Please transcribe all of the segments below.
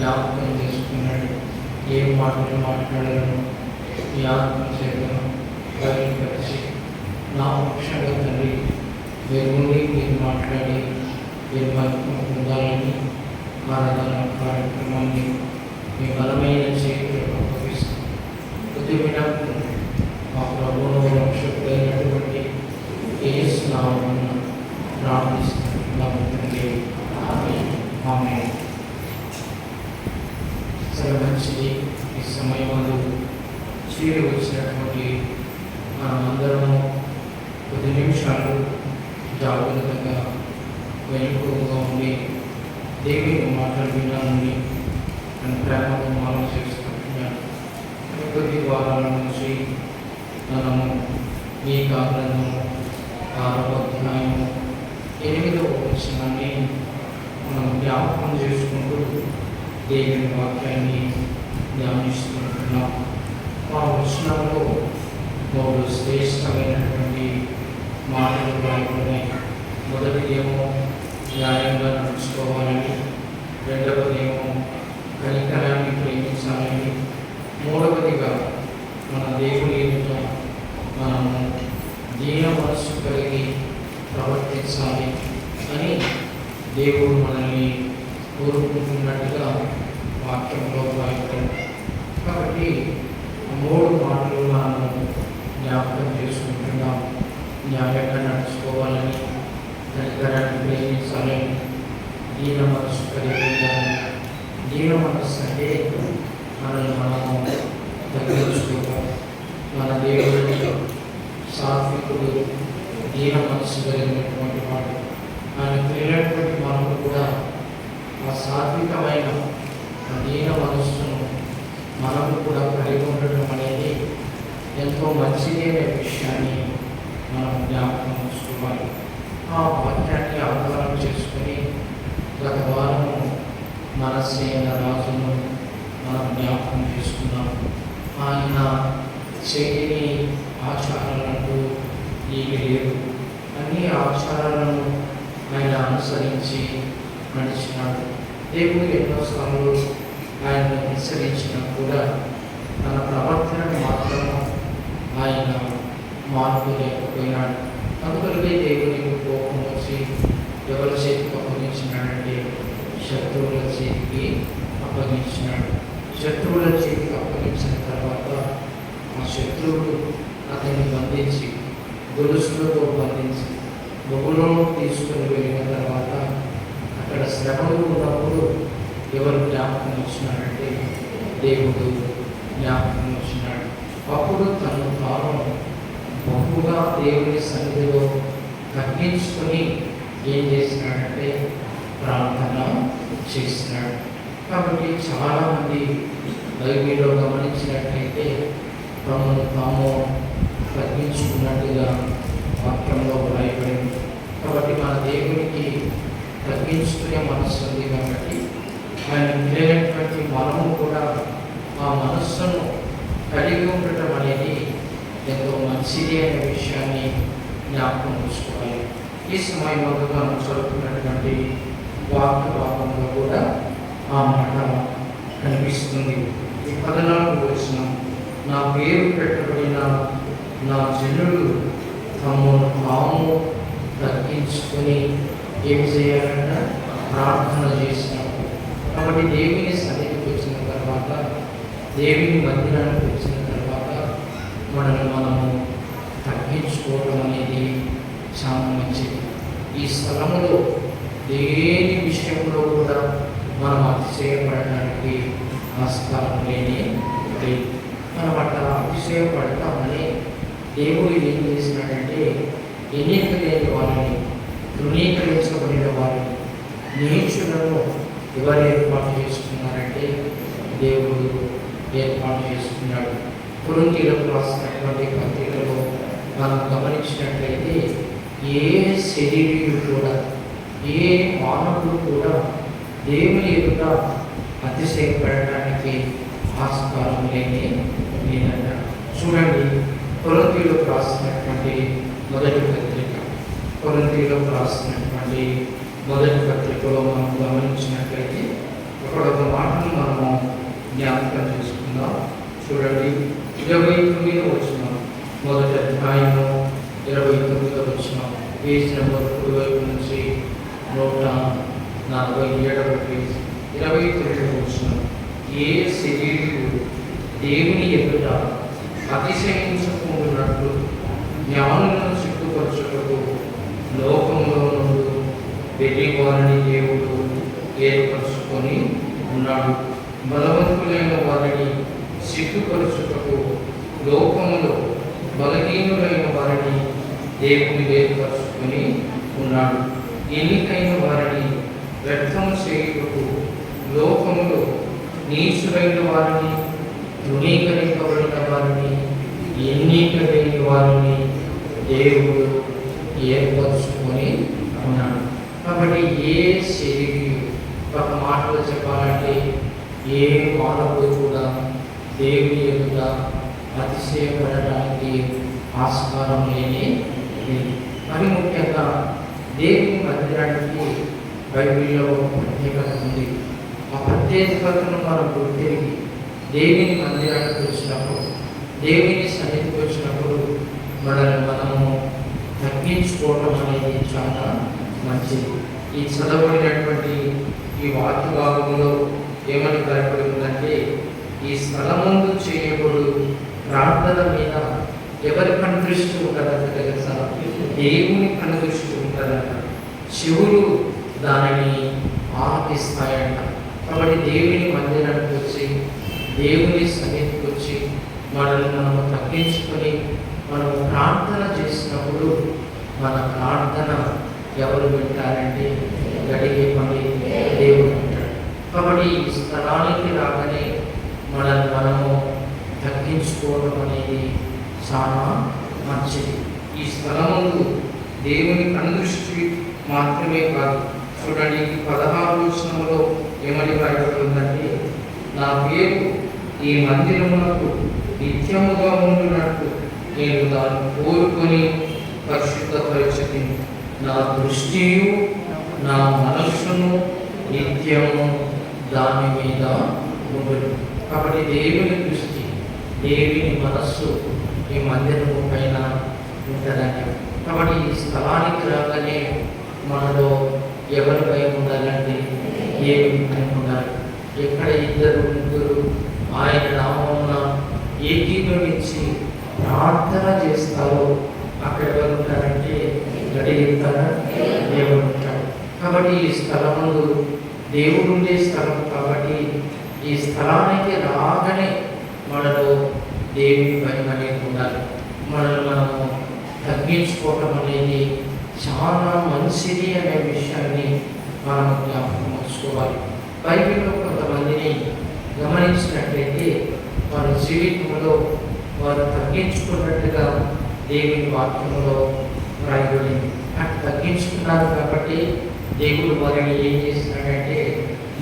జ్ఞాపకం చేసుకున్నాడు. ఏ మాటలు మాట్లాడాలను ఈ ఆత్మ చేతను బయలుపరిచి నా పక్షంగా తండ్రి మీరు ఉండి మీరు మాట్లాడి మీరు మహిమ పొందాలని ఆరాధన కార్యక్రమాన్ని మీ బలమైన చేతులు అప్పగిస్తూ కొద్ది వినప్పుడు మా ప్రభువును రక్షకుడైనటువంటి యేసు నామమున ప్రార్థిస్తున్నాము తండ్రి. ఆమేన్. సరే, మంచిది. ఈ సమయంలో చేరి వచ్చినటువంటి మనమందరము కొద్ది నిమిషాలు జాగ్రత్తగా వెనుకగా ఉండి దేవుని మాటలు వినాలని నేను ప్రేమతో ఆలోచిస్తున్నాను. కొద్ది వారాల నుంచి మనము ఈ గ్రంథము 6వ అధ్యాయము 8వ వచనాన్ని మనం జ్ఞాపకం చేసుకుంటూ దేవుని వాక్యాన్ని ధ్యానిస్తుంటున్నాం. ఆ వచనంలో 3 శ్రేష్టమైనటువంటి మాటలు రాయబడినాయి. మొదటిదేమో న్యాయంగా నడుచుకోవాలని, రెండవదేమో కనికరాన్ని ప్రేమించాలని, మూడవదిగా మన దేవుని ఎదుట మనము దీన మనస్సు కలిగి ప్రవర్తించాలి అని దేవుడు మనల్ని కోరుకుంటున్నట్టుగా వాక్యంలో రాయబడింది. కాబట్టి 3 మాటలు మనము జ్ఞాపకం చేసుకుంటున్నాం. న్యాయంగా నడుచుకోవాలని, కనికరాన్ని ప్రేమించాలని, దీన మనస్సు కలిగి ఉండాలని. దీన మనస్సు అంటే మనల్ని మనము తగ్గించుకోవడం. మన దేవుడిని సాత్వికుడు, దీన మనస్సు కలిగినటువంటి వాడు. ఆయన ప్రేరేటువంటి మనము కూడా ఆ సాత్వికమైన దీన మనస్సును మనము కూడా కలిగి ఉండటం అనేది ఎంతో మంచిది అనే విషయాన్ని మనం జ్ఞాపకం ఉంచుకోవాలి. ఆ వాక్యాన్ని ఆధారం చేసుకుని గత వారము మనస్సైన రాజును మనం జ్ఞాపకం చేసుకున్నాం. ఆయన చేయని ఆచారాలంటూ ఏమి లేవు. అన్ని ఆచారాలను ఆయన అనుసరించి నడిచినాడు. దేవుడు ఎన్నోసార్లు ఆయన హెచ్చరించినా కూడా తన ప్రవర్తనను మాత్రము ఆయన మార్పు లేకపోయినాడు. అందుకనే దేవునికి కోపం వచ్చి ఎవరి చేతికి అప్పగించినాడంటే శత్రువుల చేతికి అప్పగించినాడు. శత్రువుల చేతికి అప్పగించిన తర్వాత ఆ శత్రువులు అతన్ని బంధించి గొలుసులతో బంధించి బొగులను తీసుకుని వెళ్ళిన తర్వాత అక్కడ శ్రమలు ఉన్నప్పుడు ఎవరు జ్ఞాపకం వచ్చినాడంటే దేవుడు జ్ఞాపకం వచ్చినాడు. అప్పుడు తను తాను బహుగా దేవుని సన్నిధిలో తగ్గించుకొని ఏం చేసినాడంటే ప్రార్థన చేసినాడు. కాబట్టి చాలామంది బైబిల్లో గమనించినట్లయితే తమను తాము తగ్గించుకున్నట్టుగా వాక్యంలో రాయబడింది. కాబట్టి మన దేవునికి తగ్గించుకునే మనస్సు ఉంది. కాబట్టి ఆయన పిల్లలైనటువంటి మనము కూడా ఆ మనస్సును కలిగి ఉండటం అనేది ఎంతో మంచిది అనే విషయాన్ని జ్ఞాపకం ఉంచుకోవాలి. ఈ సమయంలో మనం చదువుకున్నటువంటి వాక్య భాగంలో కూడా ఆ మాట కనిపిస్తుంది. ఈ 14వ వచనం, నా పేరు పెట్టబడిన నా జనులు తమను తాము తగ్గించుకొని ఏం చేయాలంట? ప్రార్థన చేసినప్పుడు. కాబట్టి దేవుని సన్నిధికి వచ్చిన తర్వాత, దేవుని మందిరానికి వచ్చిన తర్వాత మనము తగ్గించుకోవడం అనేది చాలా మంచిది. ఈ స్థలంలో దేని విషయంలో కూడా మనం అతిశయపడడానికి ఆస్కారం లేదు. మనం అట్లా అతిశయపడతామని దేవుడు ఏం చేసినాడంటే ఎన్నిక లేని వారిని, తృణీకరించబడిన వారిని, నీచులను ఎవరు ఏర్పాటు చేసుకున్నారంటే దేవుడు ఏర్పాటు చేసుకున్నాడు. కొరింథీయులకు రాసినటువంటి పత్రికలో మనం గమనించినట్లయితే ఏ శరీరుడు కూడా, ఏ మానవుడు కూడా దేవుని ఎదుట అతిశయపడటానికి ఆస్కారం లేదంట. చూడండి, కొరింథీయులకు రాసినటువంటి మొదటి పత్రికలో మనం గమనించినట్లయితే అక్కడ ఒక మాటను మనము జ్ఞాపకం చేసుకుందాం. చూడండి, 29వ వచనం, మొదటి అధ్యాయము 29వ వచనం, పేజ్ నెంబర్ కుడి వైపు నుంచి 147వ పేజ్, 29వ వచనం. ఏ శరీరుడు దేవుని ఎదుట అతిశయించుకుంటున్నట్లు జ్ఞానులను సిగ్గుపరచుటకు లోకంలో నుండి వెర్రివారిని దేవుడు ఏర్పరచుకొని ఉన్నాడు. బలవంతులైన వారిని సిగ్గుపరచుటకు లోకములో బలహీనులైన వారిని దేవుడు ఏర్పరచుకొని ఉన్నాడు. ఎన్నికైన వారిని వ్యర్థం చేయుటకు లోకములో నీచులైన వారిని, తృణీకరింపబడిన వారిని, ఎన్నిక లేని వారిని దేవుడు ఏర్పరచుకొని ఉన్నాడు. కాబట్టి ఏ శరీరం, ఒక మాటలో చెప్పాలంటే ఏ మానవుడు కూడా దేవుని ఎదుట అతిశయపడడానికి ఆస్కారం లేని లేదు. మరి ముఖ్యంగా దేవుని మందిరానికి బైబిల్లో ప్రత్యేకత ఉంది. ఆ ప్రత్యేకతను మనం గుర్తిరిగి దేవుని మందిరానికి వచ్చినప్పుడు, దేవుని సన్నిధికి వచ్చినప్పుడు మనము తగ్గించుకోవడం అనేది చాలా మంచిది. ఈ చదవబడినటువంటి ఈ వాక్య భాగంలో ఏమని కనపడి ఉందంటే, ఈ స్థలమందు చేయబడు ప్రార్థన మీద ఎవరి కనుదృష్టి ఉంటుందంటే తెలుసా? దేవుని కనుదృష్టి ఉంటుందంట. శివుడు దానిని ఆలపిస్తాయంట. కాబట్టి దేవుని మందిరానికి వచ్చి, దేవుని సన్నిధికి వచ్చి మనము తగ్గించుకొని మనము ప్రార్థన చేసినప్పుడు మన ప్రార్థన ఎవరు వింటారంటే గడిగే పని దేవుడు వింటాడు. కాబట్టి ఈ స్థలానికి రాగానే మనము తగ్గించుకోవడం అనేది చాలా మంచిది. ఈ స్థలముందు దేవుని కనుదృష్టి మాత్రమే కాదు. చూడండి, 16వ వచనంలో ఏమని రాయబడిందంటే, నా పేరు ఈ మందిరమునకు నిత్యముగా ఉండునట్లు నేను దాన్ని కోరుకొని పరిశుద్ధపరచుకుని నా దృష్టియు నా మనస్సును నిత్యము దాని మీద ఉండును. కాబట్టి దేవుని దృష్టి, దేవుని మనస్సు ఈ మందిరము పైన ఉంటుందండి. కాబట్టి ఈ స్థలానికి రాగానే మనలో ఎవరి భయం ఉండాలంటే ఏమి భయం ఉండాలి. ఎక్కడ ఇద్దరు ముగ్గురు ఆయన నామమున ఏకీభవించి ప్రార్థన చేస్తారో అక్కడ ఎవరు ఉంటారంటే గడిగిస్తారా? దేవుడు ఉంటాడు. కాబట్టి ఈ స్థలములు దేవుడు ఉండే స్థలం. కాబట్టి ఈ స్థలానికి రాగానే మనలో దేవుని భయం అనేది ఉండాలి. మనము తగ్గించుకోవటం అనేది చాలా మంచిది అనే విషయాన్ని మనం జ్ఞాపకం ఉంచుకోవాలి. బైబిల్లో కొంతమందిని గమనించినట్లయితే వారి జీవితంలో వారు తగ్గించుకున్నట్టుగా దేవుని వాక్యంలో రాయబడింది. అటు తగ్గించుకున్నారు కాబట్టి దేవుడు వారిని ఏం చేస్తున్నాడంటే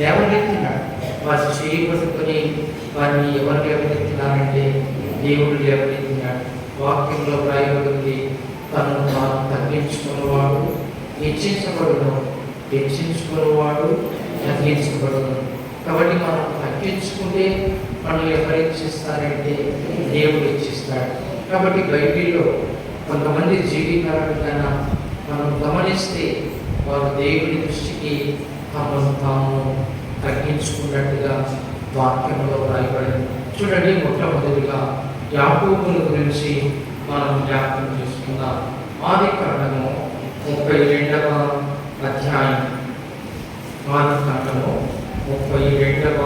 లేవనెత్తినాడు. వారు చేయబడుకొని వారిని ఎవరు లేవనెత్తినారంటే దేవుడు లేవనెత్తినాడు. వాక్యంలో రాయబడింది, తనను తాను తగ్గించుకున్నవాడు హెచ్చించబడును, హెచ్చించుకున్నవాడు తగ్గించబడును. కాబట్టి మనం తగ్గించుకుంటే మనం ఎవరు హెచ్చిస్తారంటే దేవుడు హెచ్చిస్తాడు. కాబట్టి బైబిల్లో కొంతమంది జీవితాలను కన్నా మనం గమనిస్తే వారు దేవుని దృష్టికి తమను తాము తగ్గించుకున్నట్టుగా వాక్యంలో రాయబడింది. చూడండి, మొట్టమొదటిగా యాకోబుని గురించి మనం జ్ఞాపకం చేసుకుందాం. ఆదికాండము 32వ అధ్యాయం, ఆదికాండము 32వ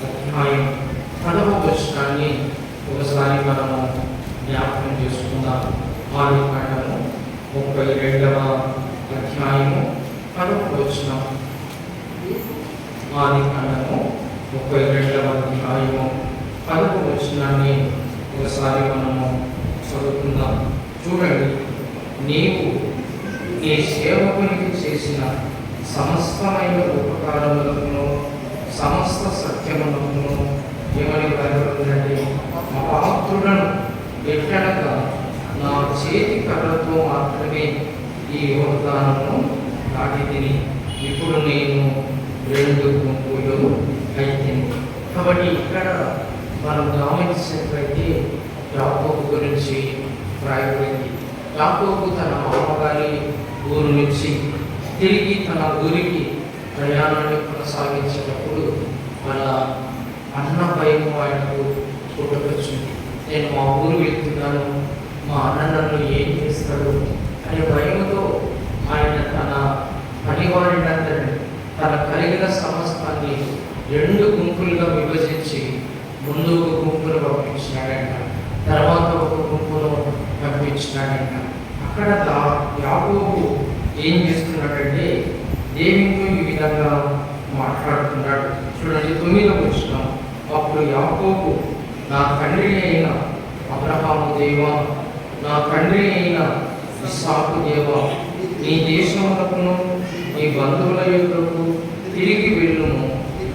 అధ్యాయం 10వ వచనాన్ని ఒకసారి మనము జ్ఞాపకం చేసుకుందాం. ఆదికాండము 32వ అధ్యాయము 10వ వచనం. ఆదికాండము 32వ అధ్యాయము 10వ వచనాన్ని ఒకసారి మనము చదువుకుందాం. చూడండి, నీవు నీ సేవకునికి చేసిన సమస్తమైన ఉపకారములను, సమస్త సత్యములను ఏమని రాయబడిందంటే, అపాత్రులను ఎట్లనగా నా చేతి కర్రతో మాత్రమే ఈ యోర్దానును దాటి తిని, ఇప్పుడు నేను రెండు గుంపులు అయిపోయింది. కాబట్టి ఇక్కడ మనం గమనించినట్లయితే యాకోబు గురించి రాయబడింది. యాకోబు తన మామగారి ఊరు నుంచి తిరిగి తన ఊరికి ప్రయాణాన్ని కొనసాగించేటప్పుడు వాళ్ళ అన్న భయం ఆయనకు పుట్టుకొచ్చింది. నేను మా ఊరు వెళ్తున్నాను, మా అన్న నన్ను ఏం చేస్తాడు అనే భయంతో ఆయన తన పనివారినందరినీ తన కలిగిన సమస్తాన్ని రెండు గుంపులుగా విభజించి ముందు ఒక గుంపును పంపించినాడంట, తర్వాత ఒక గుంపును పంపించినాడంట. అక్కడ యాకోబు ఏం చేస్తున్నాడంటే దేవునితో ఈ విధంగా మాట్లాడుతున్నాడు. చూడండి 9వ వచనం. అప్పుడు యాకోబు, నా తండ్రి అయిన అబ్రహాము దేవా, నా తండ్రి అయిన ఇస్సాకు దేవా, నీ దేశమునకును నీ బంధువుల యొద్దకు తిరిగి వెళ్ళుము,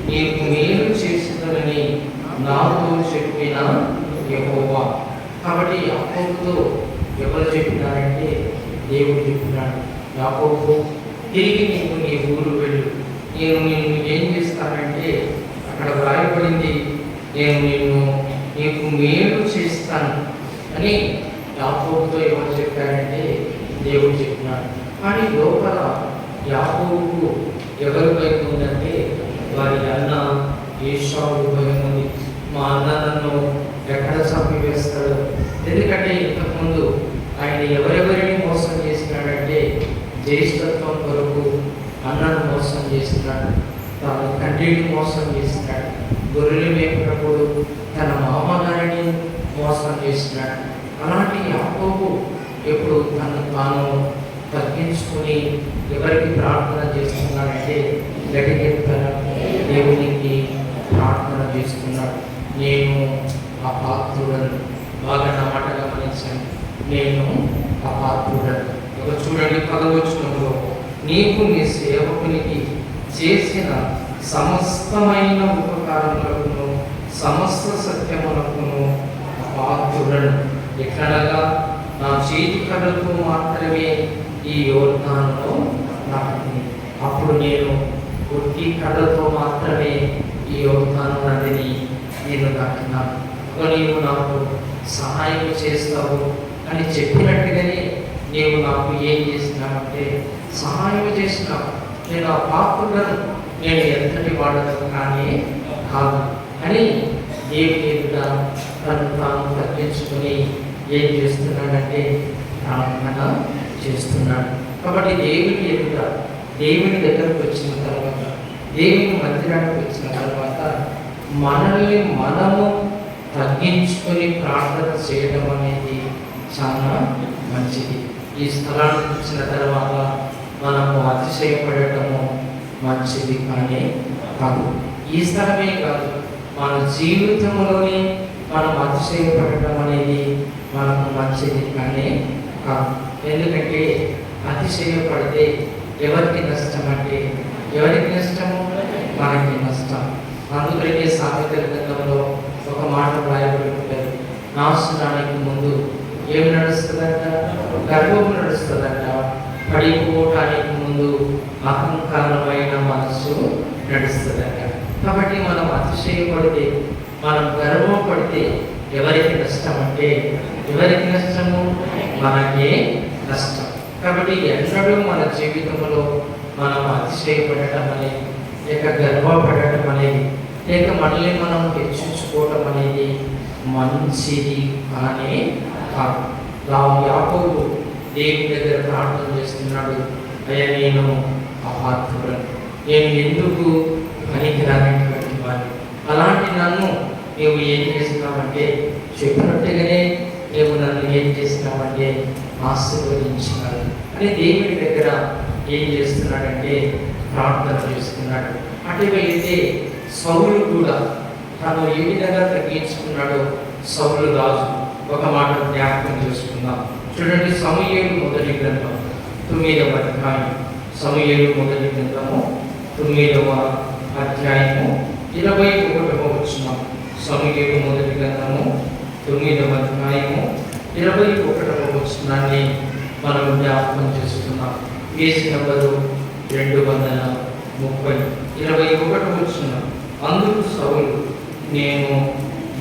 నీకు మేలు చేసిందని నాతో చెప్పిన యెహోవా. కాబట్టి యాకోబుతో ఎవరు చెప్పినారంటే దేవుడు చెప్పినాడు, యాకోబు తిరిగి నీకు నీ ఊరు వెళ్ళు, నేను ఏం చేస్తానంటే అక్కడ వ్రాయబడింది, నేను నీకు మేలు చేస్తాను అని యాకోబుతో ఎవరు చెప్పారంటే దేవుడు చెప్పినాడు. కానీ లోపల యాకోబుకు ఎవరి భయం ఉందంటే వారి అన్న ఏశావు భయం ఉంది. మా అన్న నన్ను ఎక్కడ చంపివేస్తాడు. ఎందుకంటే ఇంతకుముందు ఆయన ఎవరెవరిని మోసం చేసినాడంటే జ్యేష్ఠత్వం కొరకు అన్నను మోసం చేసినాడు, తన తండ్రిని మోసం చేసినాడు, గొర్రెలు మేపినప్పుడు తన మామగారిని మోసం చేసినాడు. అలాంటి యాకోబు ఎప్పుడు తాను తగ్గించుకుని ఎవరికి ప్రార్థన చేస్తున్నాడంటే గడిగెత్తన దేవునికి ప్రార్థన చేస్తున్నాడు. నేను అపాత్రుడను. బాగా నా మాట గమనించండి, నేను అపాత్రుడను. ఒక చూడండి 10వ వచనంలో, నీకు నీ సేవకునికి చేసిన సమస్తమైన ఉపకారములకును సమస్త సత్యములకును అపాత్రుడను. ఎట్లనగా నా చేతి కర్రతో మాత్రమే ఈ యోర్దానులో నాటిని. అప్పుడు నేను ఒట్టి కర్రతో మాత్రమే ఈ యోర్దాను నదిని నేను దాటినాను. నీవు నాకు సహాయం చేస్తావు అని చెప్పినట్టుగానే నీవు నాకు ఏం చేసినావంటే సహాయం చేసినావు. నేను ఆ పాత్రులను నేను ఎంతటి వాడను కానీ కాదు అని దేవుని ఎదుట తను తాను తగ్గించుకొని ఏం చేస్తున్నాడంటే ప్రార్థన చేస్తున్నాడు. కాబట్టి దేవుని ఎదుట దేవుని దగ్గరకు వచ్చిన తర్వాత, దేవుని మందిరానికి వచ్చిన తర్వాత మనల్ని మనము తగ్గించుకొని ప్రార్థన చేయడం అనేది చాలా మంచిది. ఈ స్థలానికి వచ్చిన తర్వాత మనము అతిశయపడటము మంచిది కానీ కాదు. ఈ స్థలమే కాదు, మన జీవితంలోనే మనం అతిశయపడటం అనేది మనకు మంచిది కానీ కాదు. ఎందుకంటే అతిశయపడితే ఎవరికి నష్టం అంటే ఎవరికి నష్టము? మనకి నష్టం. అందుకనే సామెతల గ్రంథంలో ఒక మాట రాయబడి ఉంటుంది, నాశనానికి ముందు ఏం నడుస్తుందంట? గర్వము నడుస్తుందంట. పడిపోవటానికి ముందు అహంకారమైన మనస్సు నడుస్తుందంట. కాబట్టి మనం అతిశయపడితే, మనం గర్వపడితే ఎవరికి నష్టం అంటే ఎవరికి నష్టము? మనకే నష్టం. కాబట్టి ఎన్నడూ మన జీవితంలో మనం అతిశయపడటం అనేది, లేక గర్వపడటం అనేది, లేక మనల్ని మనం హెచ్చించుకోవటం అనేది మంచిది కానీ కాదు. యాకోబు దేవుని దగ్గర ప్రార్థన చేస్తున్నాడు, అయ్యా నేను అపాత్రుడను, నేను ఎందుకు పనికిరానటువంటి వాడిని, అలాంటి నన్ను నీవు ఏం చేస్తున్నావంటే చెప్పినట్టుగానే నీవు నన్ను ఏం చేస్తున్నావంటే ఆశీర్వదించినాడు అని దేవుని దగ్గర ఏం చేస్తున్నాడంటే ప్రార్థన చేస్తున్నాడు. అటువైతే సౌలు కూడా తను ఏ విధంగా తగ్గించుకున్నాడో సౌలు రాజు ఒక మాట జ్ఞాపకం చేసుకుందాం. చూడండి, సమూయేలు మొదటి గ్రంథం 9వ అధ్యాయం, సమూయేలు మొదటి గ్రంథము 9వ అధ్యాయము 21వ వచనం. సమూయేలు మొదటి గ్రంథము 9వ అధ్యాయము 21వ వచనాన్ని మనం జ్ఞాపకం చేసుకున్నాం. Case number 230. 21 వచ్చిన అందుకు సౌలు, నేను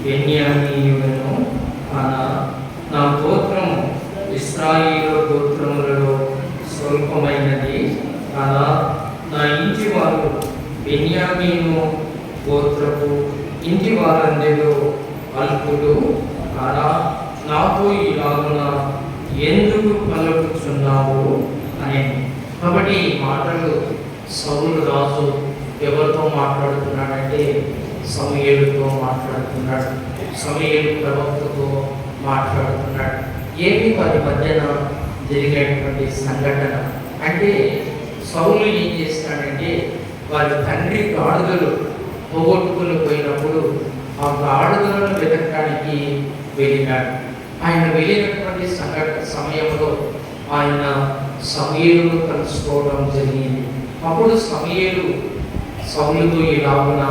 బెన్యామీయుడను కానా, నా గోత్రము ఇశ్రాయేలు గోత్రములలో స్వల్పమైనది కానా, నా ఇంటి వారు బెన్యామీను గోత్రపు ఇంటి వారందరిలో అల్పులు కానా, నాతో ఇలాగున ఎందుకు పలుకుతున్నావు అని. కాబట్టి ఈ మాటలు సౌలు రాజు ఎవరితో మాట్లాడుతున్నాడంటే సమూయేలుతో మాట్లాడుతున్నాడు, సమూయేలు ప్రవక్తతో మాట్లాడుతున్నాడు. ఏమి వారి మధ్యన జరిగేటువంటి సంఘటన అంటే, సౌలు ఏం చేస్తాడంటే వారి తండ్రి గాడిదలు పోగొట్టుకుని పోయినప్పుడు ఆ గాడిదలను వెతకడానికి వెళ్ళినాడు. ఆయన వెళ్ళినటువంటి సమయంలో ఆయన సమూయేలును కలుసుకోవడం జరిగింది. అప్పుడు సమూయేలు సౌలుతో ఇలాగున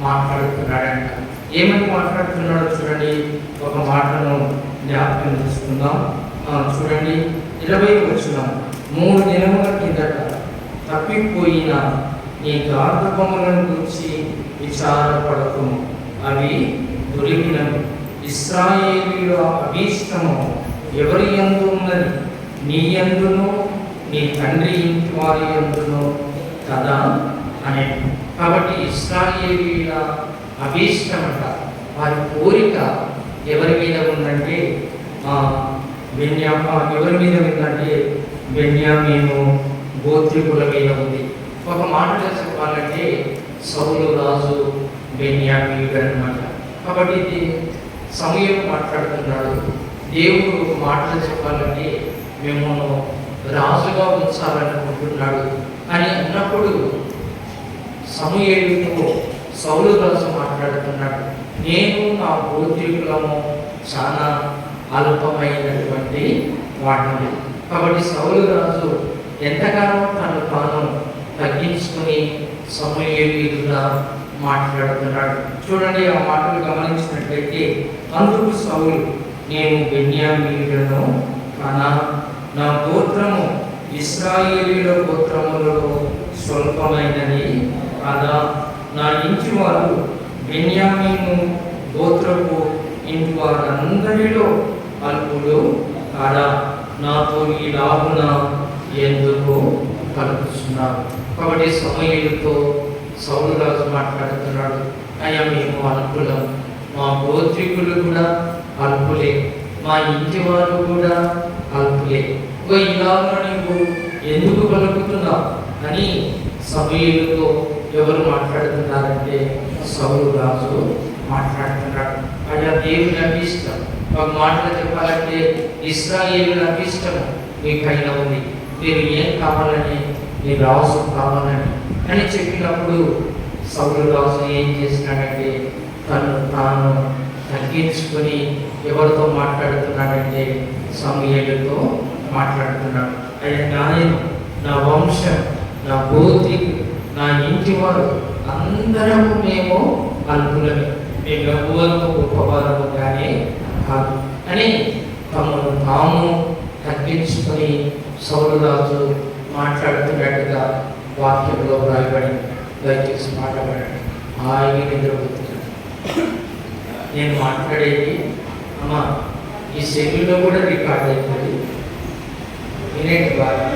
మాట్లాడుతున్నాడంట. ఏమని మాట్లాడుతున్నాడో చూడండి, ఒక మాటను జ్ఞాపకం చేసుకుందాం. చూడండి 20 వచనం, 3 దినముల కిందట తప్పిపోయిన నీ గార్ధకములను గురించి విచారపడకుము, అవి దొరికినవి. ఇశ్రాయేలీయుల అభీష్టము ఎవరి యందు ఉన్నది, నీ యందును నీ తండ్రి ఇంటి వారి యందును కదా అనే. కాబట్టి ఇశ్రాయేలీయుల అభీష్టమట, వారి కోరిక ఎవరి మీద ఉందంటే ఎవరి మీద ఉందంటే బెన్యామీను గోత్రికుల మీద ఉంది. ఒక మాటలో చెప్పాలంటే సౌలు రాజు బెన్యామీయుడు అన్నమాట. కాబట్టి ఇది సమూయేలు మాట్లాడుతున్నాడు. దేవుడు ఒక మాటలు చెప్పాలంటే మిమ్మల్ని రాజుగా ఉంచాలనుకుంటున్నాడు అని అన్నప్పుడు సమూయేలుతో సౌలు రాజు మాట్లాడుతున్నాడు, నేను నా గోత్రికులము చాలా అల్పమైనటువంటి వాటిని. కాబట్టి సౌలు రాజు ఎంతగానో తను తాను తగ్గించుకుని సమూయేలు ఎదురుగా మాట్లాడుతున్నాడు. చూడండి, ఆ మాటలు గమనించినట్లయితే, అందుకు సౌలు, నేను బెన్యామీయుడను కానా, నా గోత్రము ఇశ్రాయేలీయుల గోత్రములలో స్వల్పమైనది కాదా, నా ఇంటి వారు బెన్యామీను గోత్రపు ఇంటి వారందరిలో అల్పులు కాదా, నాతో ఇలాగున ఎందుకు కలుపుతున్నారు. కాబట్టి సమూయేలుతో సౌలు రాజు మాట్లాడుతున్నాడు, అయ్యా మేము అల్పులం, మా గోత్రికులు కూడా అల్పులే, మా ఇంటి వారు కూడా అల్పులే, ఇలాగ నీవు ఎందుకు పలుకుతున్నావు అని సమూయేలుతో ఎవరు మాట్లాడుతున్నారంటే సౌలు రాజు మాట్లాడుతున్నాడు. అయ్యా దేవుని అభిష్టం, ఒక మాటలు చెప్పాలంటే ఇశ్రాయేలుల అభిష్టం మీ పైన ఉంది, మీరు ఏం కావాలని, మీ రాజు కావాలని అని చెప్పినప్పుడు సౌలు రాజు ఏం చేసినాడంటే తను తాను తగ్గించుకొని ఎవరితో మాట్లాడుతున్నాడంటే సమూయేలుతో మాట్లాడుతున్నాడు. అయ్యా నేను, నా వంశం, నా గోత్రికు, నా ఇంటి వారు అందరము మేము అల్పులమే, మేము గొప్పవారము గొప్పవారము కానీ కాదు అని తమను తాము తగ్గించుకొని సౌలు రాజు మాట్లాడుతున్నట్టుగా వాక్యంలో రాయబడింది. దయచేసి మాట్లాడండి. ఆయన నిద్రపోతున్నాడు. నేను మాట్లాడేది అమ్మా ఈ సెల్లులో కూడా రికార్డ్ అవుతుంది, వినేది బాగా.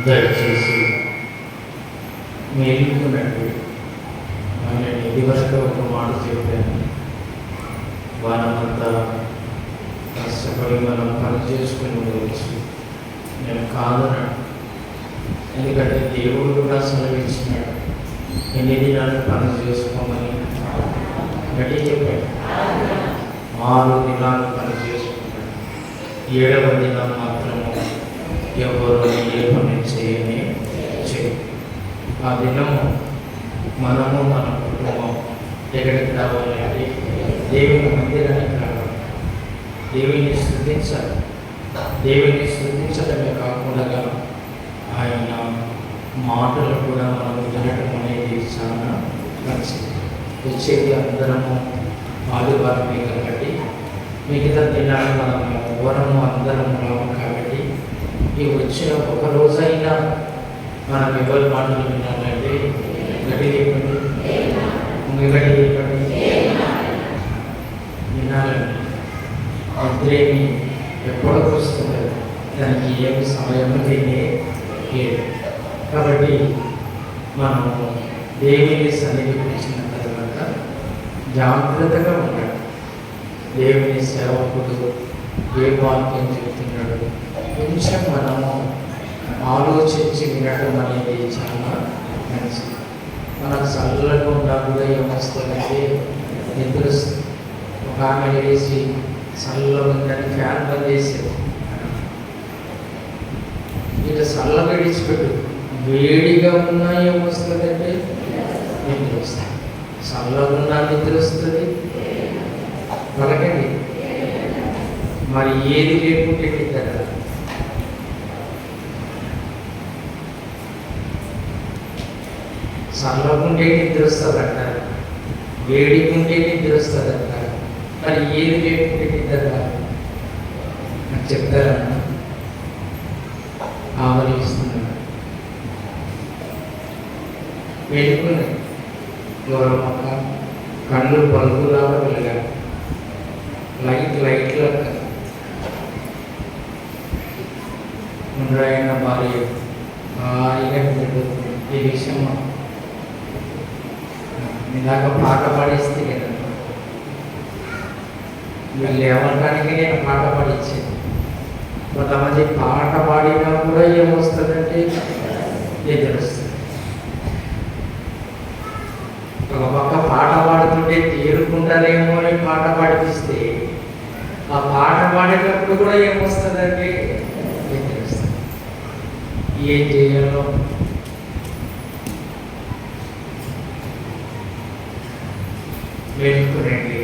దయచేసి మేలుకునండి. ఆయన ఇదివరకు ఒక మాట చెప్పాను, వారమంతా కష్టపడి మనం పని చేసుకుని ఉండవచ్చు. నేను కాదన్నాడు, ఎందుకంటే దేవుడు కూడా సెలవిచ్చినాడు, ఎన్ని దినాలు పని చేసుకోమని గట్టి చెప్పాడు. 6 దినాలు పని చేసుకున్నాడు, 7వ దినం మాత్రము ఎవరు ఏ పని చేయని చేయ. ఆ దినము మనము మన కుటుంబం ఎక్కడికి రావాలంటే దేవుని మందిరానికి రావాలి, దేవుని స్తుతించాలి. దేవుని స్తుతించడమే కాకుండా ఆయన మాటలు కూడా మనం వినడం అనేది చాలా మంచిది. వచ్చేది అందరము ఆదివారమే కాబట్టి మిగతా దినాలు మనము ఎవరము అందరం రాము కాబట్టి ఈ వచ్చిన ఒక రోజైనా మనం ఎవరి మాటలు వినాలంటే గట్టి చెప్పండి, గట్టి చెప్పండి, వినాలండి. నిద్రేమి ఎప్పటికి వస్తుంది, దానికి ఏమి సమయం లేనే లేదు. కాబట్టి మనము దేవుని సన్నిధికి వచ్చిన తర్వాత జాగ్రత్తగా ఉన్నాడు. దేవుని సేవకుడు ఏ వాక్యం చెప్తున్నాడు కొంచెం మనము ఆలోచించి వినడం అనేది చాలా మంచిది. మనకు చల్లగా ఉన్నా కూడా ఏమొస్తుందంటే నిద్ర వస్తుంది. ఒక ఆమె వేసి చల్లగా ఉందని ఫ్యాన్ బంద్ చేసేది, ఇట్లా చల్లగా విడిచిపెట్టు. వేడిగా ఉన్నా ఏమొస్తుందంటే నిద్ర వస్తుంది, చల్లగా ఉన్నా నిద్ర వస్తుంది. పలకండి, మరి ఏది లేకుంటే నిద్ర. చల్లకుంటే నిద్ర వస్తుంది అంటారు, వేడికుంటే నిద్ర వస్తుంది అంటారు, మరి ఏది లేకుంటే నిద్ర నాకు చెప్తారా? ఆవరిస్తున్నాడు, వెళ్ళుకున్నాయి. ఎవరో పక్క కళ్ళు బల్బులాగా వెళ్ళారు, లైట్ల ముందరైన భార్య హాయిగా ఈ విషయం ఇందాక పాట పాడిస్తే కదా, వీళ్ళు ఏమనడానికి నేను పాట పాడించాను. కొంతమంది పాట పాడినా కూడా ఏమొస్తుందంటే నిద్ర వస్తుంది. ఒక పక్క పాట పాడుతుంటే తేరుకుంటారేమో అని పాట పాడిపిస్తే ఆ పాట పాడేటప్పుడు కూడా ఏమొస్తుందంటే నిద్ర వస్తుంది. ఏం చేయాలో మేలుకునండి,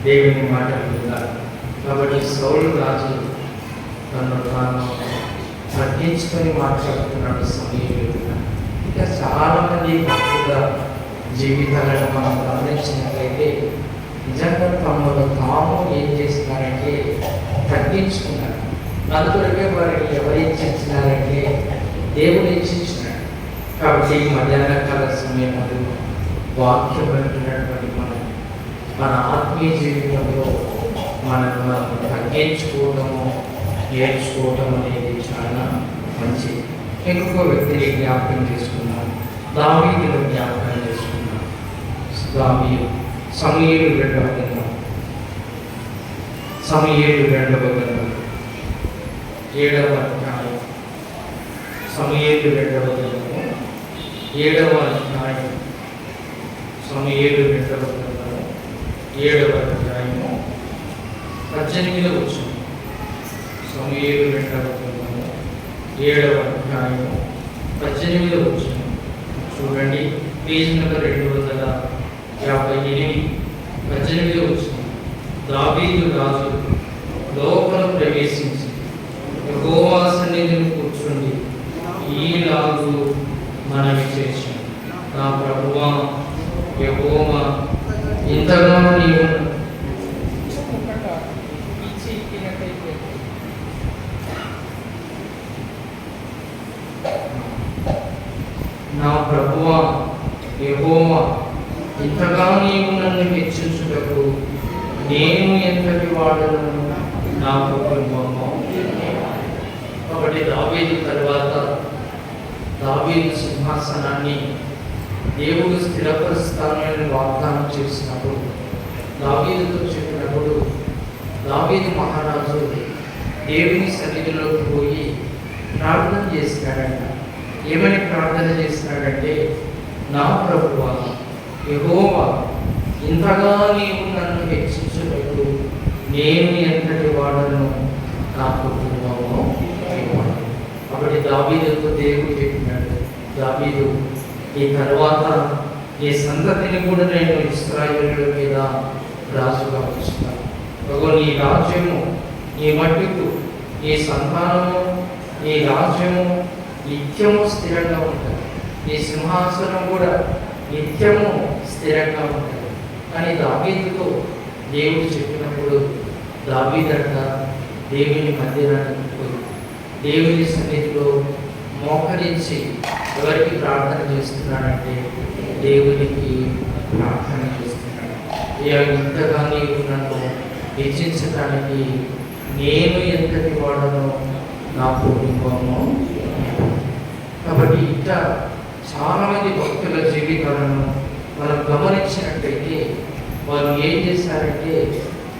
దేవుని మాటలు విన్నారు. కాబట్టి సౌలు రాజు తను తాను తగ్గించుకొని మాట్లాడుతున్నాడు సమయంలో. ఇంకా చాలామంది భక్తుల జీవితాలను మనం గమనించినట్లయితే నిజంగా తమను తాము ఏం చేస్తున్నారంటే తగ్గించుకున్నారు. అందుకొరకే వారిని ఎవరు ఇచ్చినారంటే దేవుడు ఇచ్చినాడు. కాబట్టి మధ్యాహ్న కాల సమయంలో వాక్యం అంటున్నటువంటి మన ఆత్మీయ జీవితంలో మనం తగ్గించుకోవడము నేర్చుకోవడం అనేది చాలా మంచిది. ఇంకొక వ్యక్తిని జ్ఞాపకం చేసుకున్నాం, దావీదును జ్ఞాపకం చేసుకున్నాం. సమూయేలు 2వ గ్రంథం 7వ అధ్యాయం, సమూయేలు 2వ గ్రంథం 7వ అధ్యాయం, సమూయేలు 2వ గ్రంథం 7వ అధ్యాయము 18వ వచనం. సమూయేలు 2వ గ్రంథం 7వ అధ్యాయము 18వ వచనం చూడండి. పేజ్ నెంబర్ 258, 18వ వచనం. దావీదు రాజు లోపల ప్రవేశించి యెహోవా సన్నిధిని కూర్చుండి ఈలాగు మనవి చేశాడు, నా ప్రభువా యెహోవా, ఇంతగా నీవు నా ప్రభువా యెహోవా, ఇంతగా నీవు నన్ను హెచ్చించుటకు నేను ఎంతటి వాడను, నా కుటుంబము. కాబట్టి దావీదు తర్వాత దావీదు సింహాసనాన్ని దేవుడు స్థిరపరుస్తానని వాగ్దానం చేసినప్పుడు, దావీదుతో చెప్పినప్పుడు, దావీదు మహారాజు దేవుని సన్నిధిలోకి పోయి ప్రార్థన చేసినాడంట. ఏమని ప్రార్థన చేసినాడంటే, నా ప్రభువా యెహోవా, ఇంతగా నీవు నన్ను హెచ్చించుటకు నేను ఎంతటి వాడను, నా కుటుంబము. కాబట్టి దావీదుతో దేవుడు చెప్పినాడు, దావీదు, ఈ తర్వాత ఈ సంతతిని కూడా నేను ఇశ్రాయేలుల మీద రాజుగా ఉంచుతాను. నీ రాజ్యము, నీ మట్టుకు ఈ సంతానము, ఈ రాజ్యము నిత్యము స్థిరంగా ఉంటుంది. ఈ సింహాసనం కూడా నిత్యము స్థిరంగా ఉంటుంది. కానీ దావీదుతో దేవుడు చెప్పినప్పుడు దావీదంట దేవుని మందిరానికి పోయి దేవుని సన్నిధిలో మోకరించి ఎవరికి ప్రార్థన చేస్తున్నాడంటే దేవునికి ప్రార్థన చేస్తున్నాడు. ఇంతగా నీవు నన్ను హెచ్చించడానికి నేను ఎంతటి వాడనో నా కుటుంబము. కాబట్టి ఇంకా చాలామంది భక్తుల జీవితాలను మనం గమనించినట్టయితే వాళ్ళు ఏం చేశారంటే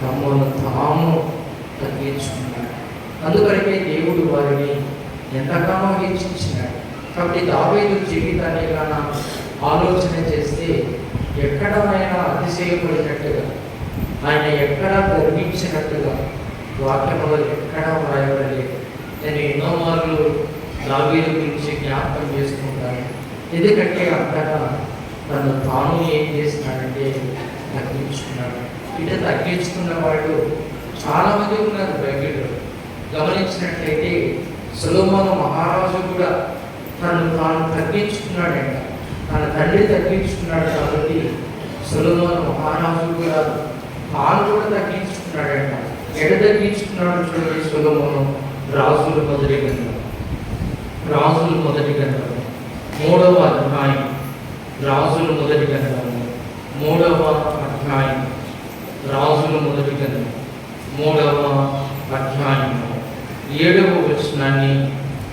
తమను తాము తగ్గించుకున్నారు. అందుకనే దేవుడు వారిని ఎంతగానో హెచ్చించినాడు. కాబట్టి దావీదు జీవితాన్ని గాన ఆలోచన చేస్తే ఎక్కడైనా అతిశయపడినట్టుగా, ఆయన ఎక్కడా గర్వించినట్టుగా వాక్యంలో ఎక్కడా వ్రాయబడలేదు. నేను ఎన్నో మార్లు దావీదు గురించి జ్ఞాపకం చేసుకుంటాను. ఎందుకంటే అంతగా తను తాను ఏం చేస్తున్నాడంటే తగ్గించుకున్నాడు. ఇటు తగ్గించుకున్న వాళ్ళు చాలామంది ఉన్నారు బైబిల్లో. గమనించినట్లయితే సొలొమోను మహారాజు కూడా తాను తగ్గించుకున్నాడంట. తన తండ్రి తగ్గించుకున్నాడు కాబట్టి సొలొమోను మహారాజు కూడా తాను కూడా తగ్గించుకున్నాడంట. తగ్గించుకున్నాడు చూడండి. సొలొమోను రాజుల మొదటి గ్రంథం 3వ అధ్యాయం, రాజుల మొదటి గ్రంథం 3వ అధ్యాయం, రాజుల మొదటి గ్రంథం 3వ అధ్యాయం 7వ వచనాన్ని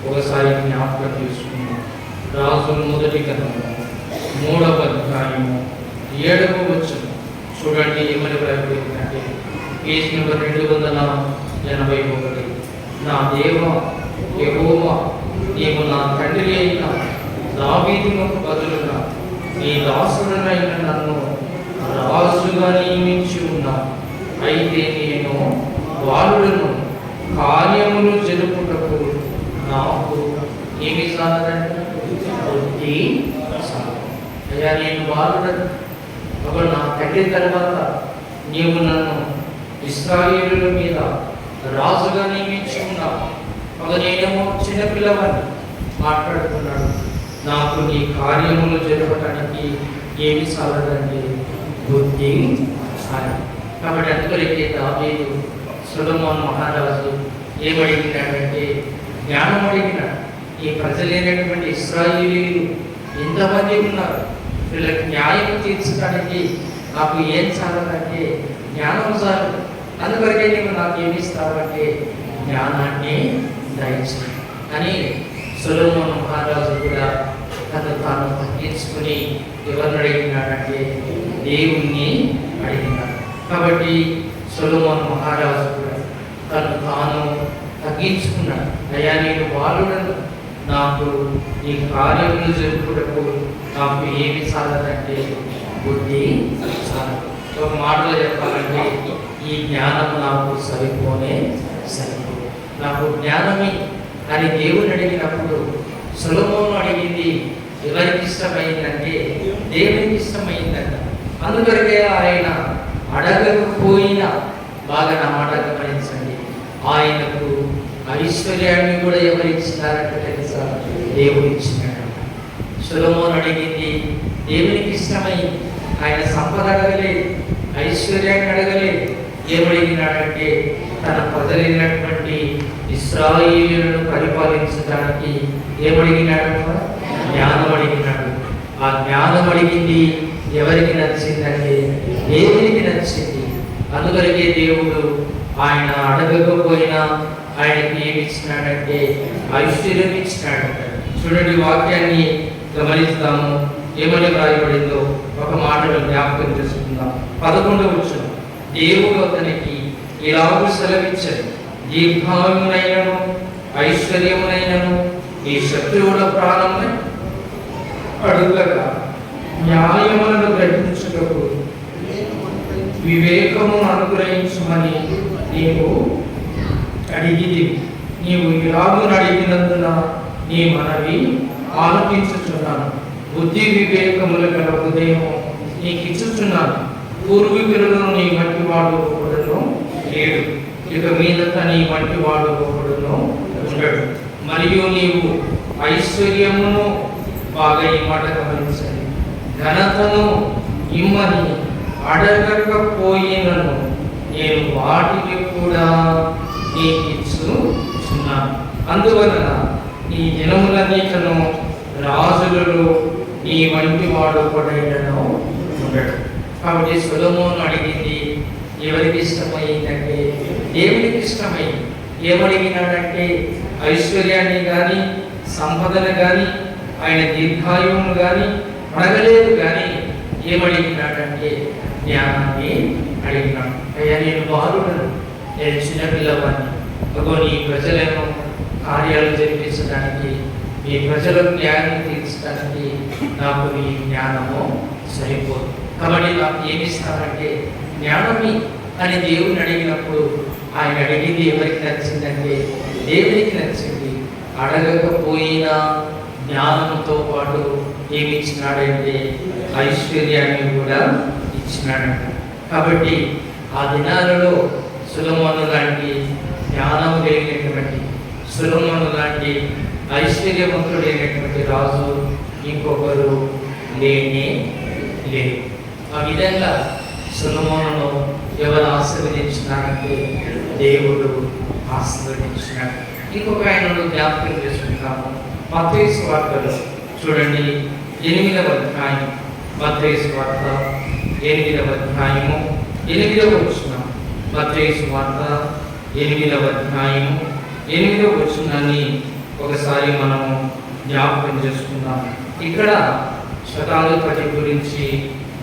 ఒకసారి జ్ఞాపకం చేసుకున్నాం. రాజుల మొదటి గ్రంథం 3వ అధ్యాయం 7వ వచనం చూడండి. ఏమని రాయబడిందంటే, పేజ్ నెంబర్ 281, నా దేవా యెహోవా, నీవు నా తండ్రి అయిన దావీదునకు బదులుగా నీ దాసుడనైన నన్ను రాజుగా నియమించి ఉన్నావు. అయితే నేను వాళ్ళను కార్యములు జరుపుటకు నాకు ఏమి సాధనంటే బుద్ధి సాధన. అయ్యా, నేను వాళ్ళను ఒక నా తండ్రి తర్వాత నీవు నన్ను ఇశ్రాయేలుల మీద రాజుగా నియమించి ఉన్నావు. ఒక నేనేమో చిన్నపిల్లవాడిని మాట్లాడుతున్నాడు. నాకు నీ కార్యములు జరపడానికి ఏమి సాధనంటే బుద్ధి సాధన. కాబట్టి అందుకొరకే దావీదు సొలొమోను మహారాజు ఏమడిగినాడంటే జ్ఞానం అడిగినాడు. ఈ ప్రజలైనటువంటి ఇశ్రాయేలీయులు ఎంతమంది ఉన్నారు, వీళ్ళకి న్యాయం తీర్చడానికి నాకు ఏం చాలంటే జ్ఞానం చాలు. అందుకొరకే నీవు నాకు ఏమి ఇస్తావంటే జ్ఞానాన్ని దయచేయి అని సొలొమోను మహారాజు కూడా తాను తగ్గించుకుని ఎవరిని అడిగినాడంటే దేవుణ్ణి అడిగినాడు. కాబట్టి సొలొమోను మహారాజు కూడా తాను తగ్గించుకున్నాడు. అయ్యా, నేను వాళ్ళను నాకు ఈ కార్యములు జరుపుటకు నాకు ఏమి చాలదంటే బుద్ధి చాలు. ఒక మాటలో చెప్పాలంటే ఈ జ్ఞానం నాకు సరిపోనే సరిపోదు, నాకు జ్ఞానమే అని దేవుని అడిగినప్పుడు సొలొమోను అడిగింది ఎవరికి ఇష్టమైందంటే దేవునికి ఇష్టమైందంట. అందుకొరకే ఆయన అడగకపోయినా, బాగా నా మాట గమనించండి, ఆయనకు ఐశ్వర్యాన్ని కూడా ఎవరు ఇచ్చినారంటే తెలుసా? దేవుడు ఇచ్చినాడు. సొలొమోను అడిగింది దేవునికి ఇష్టమైంది. ఆయన సంపద అడగలేదు, ఐశ్వర్యాన్ని అడగలేదు. ఏమడిగినాడంటే తన ప్రజలైనటువంటి ఇశ్రాయేలులను పరిపాలించడానికి ఏమడిగినాడు? జ్ఞానం అడిగినాడు. ఆ జ్ఞానం అడిగింది ఎవరికి నచ్చిందంటే దేవునికి నచ్చింది. అందుకొరకే దేవుడు ఆయన అడగకపోయినా ఆయనకి ఏమి ఇచ్చినాడంటే ఐశ్వర్యం ఇచ్చినాడు. చూడండి, వాక్యాన్ని గమనిస్తాము. ఏమని వ్రాయబడిందో ఒక మాటను జ్ఞాపకం చేసుకుందాం. 11వ వచనం, దేవుడు అతనికి ఇలాగూ సెలవిచ్చాడు, దీర్ఘాయునైనను ఐశ్వర్యమునైనను ఈ శత్రువుల ప్రాణమున అడుగగా న్యాయములను గ్రహించుటకు వివేకము అనుగ్రహించమని నీవు అడిగిది. నీవు ఇలాగును అడిగినందున నీ మనవి ఆలకించుచున్నాను. బుద్ధి వివేకముల గల హృదయం నీకు ఇచ్చుచున్నాను. పూర్వీకులలో నీ వంటి వాడు ఒకడును లేడు, ఇక మీదట నీ వంటి వాడు ఒకడును ఉండడు. మరియు నీవు ఐశ్వర్యమును, బాగా ఈ మాట గమనించండి, ఘనతను ఇమ్మని అడగకపోయినను నేను వాటిని కూడా నీకు ఇచ్చుచున్నాను. అందువలన నీ దినములన్నిటను రాజులలో నీ వంటి వాడు ఒకడైనను ఉండడు. కాబట్టి సొలొమోను అడిగింది ఎవరికి ఇష్టమైందంటే దేవునికి ఇష్టమైంది. ఏమడిగినాడంటే ఐశ్వర్యాన్ని కానీ సంపదను కానీ ఆయన దీర్ఘాయువును కానీ అడగలేదు, కానీ ఏమడిగినాడంటే జ్ఞానాన్ని అడిగినాడు. అయ్యా, నేను బాలుడను, నేను చిన్నపిల్లవాడిని, అగో నీ ప్రజలను కార్యాలు జరిపించడానికి, మీ ప్రజలకు న్యాయం తీర్చడానికి నాకు నీ జ్ఞానము సరిపోదు. కాబట్టి నాకు ఏమి ఇస్తానంటే జ్ఞానమి అని దేవుని అడిగినప్పుడు ఆయన అడిగింది ఎవరికి నచ్చిందంటే దేవునికి నచ్చింది. అడగకపోయినా జ్ఞానంతో పాటు ఏమి ఇచ్చినాడంటే ఐశ్వర్యాన్ని కూడా ఇచ్చినాడంట. కాబట్టి ఆ దినాలలో సొలొమోను లాంటి జ్ఞానం కలిగినటువంటి, సొలొమోను లాంటి ఐశ్వర్యవంతుడైనటువంటి రాజు ఇంకొకరు లేనే లేదు. ఆ విధంగా సొలొమోనును ఎవరు ఆశీర్వదించినారంటే దేవుడు ఆశీర్వదించినాడు. ఇంకొక ఆయనను జ్ఞాపకం చేసుకుంటాము. మత్తయి సువార్తలో చూడండి, 8వ అధ్యాయం, మత్తయి సువార్త 8వ అధ్యాయము 8వ వచనం. మత్తయి సువార్త 8వ అధ్యాయము 8వ వచనాన్ని ఒకసారి మనము జ్ఞాపకం చేసుకుందాం. ఇక్కడ శతాధిపతి గురించి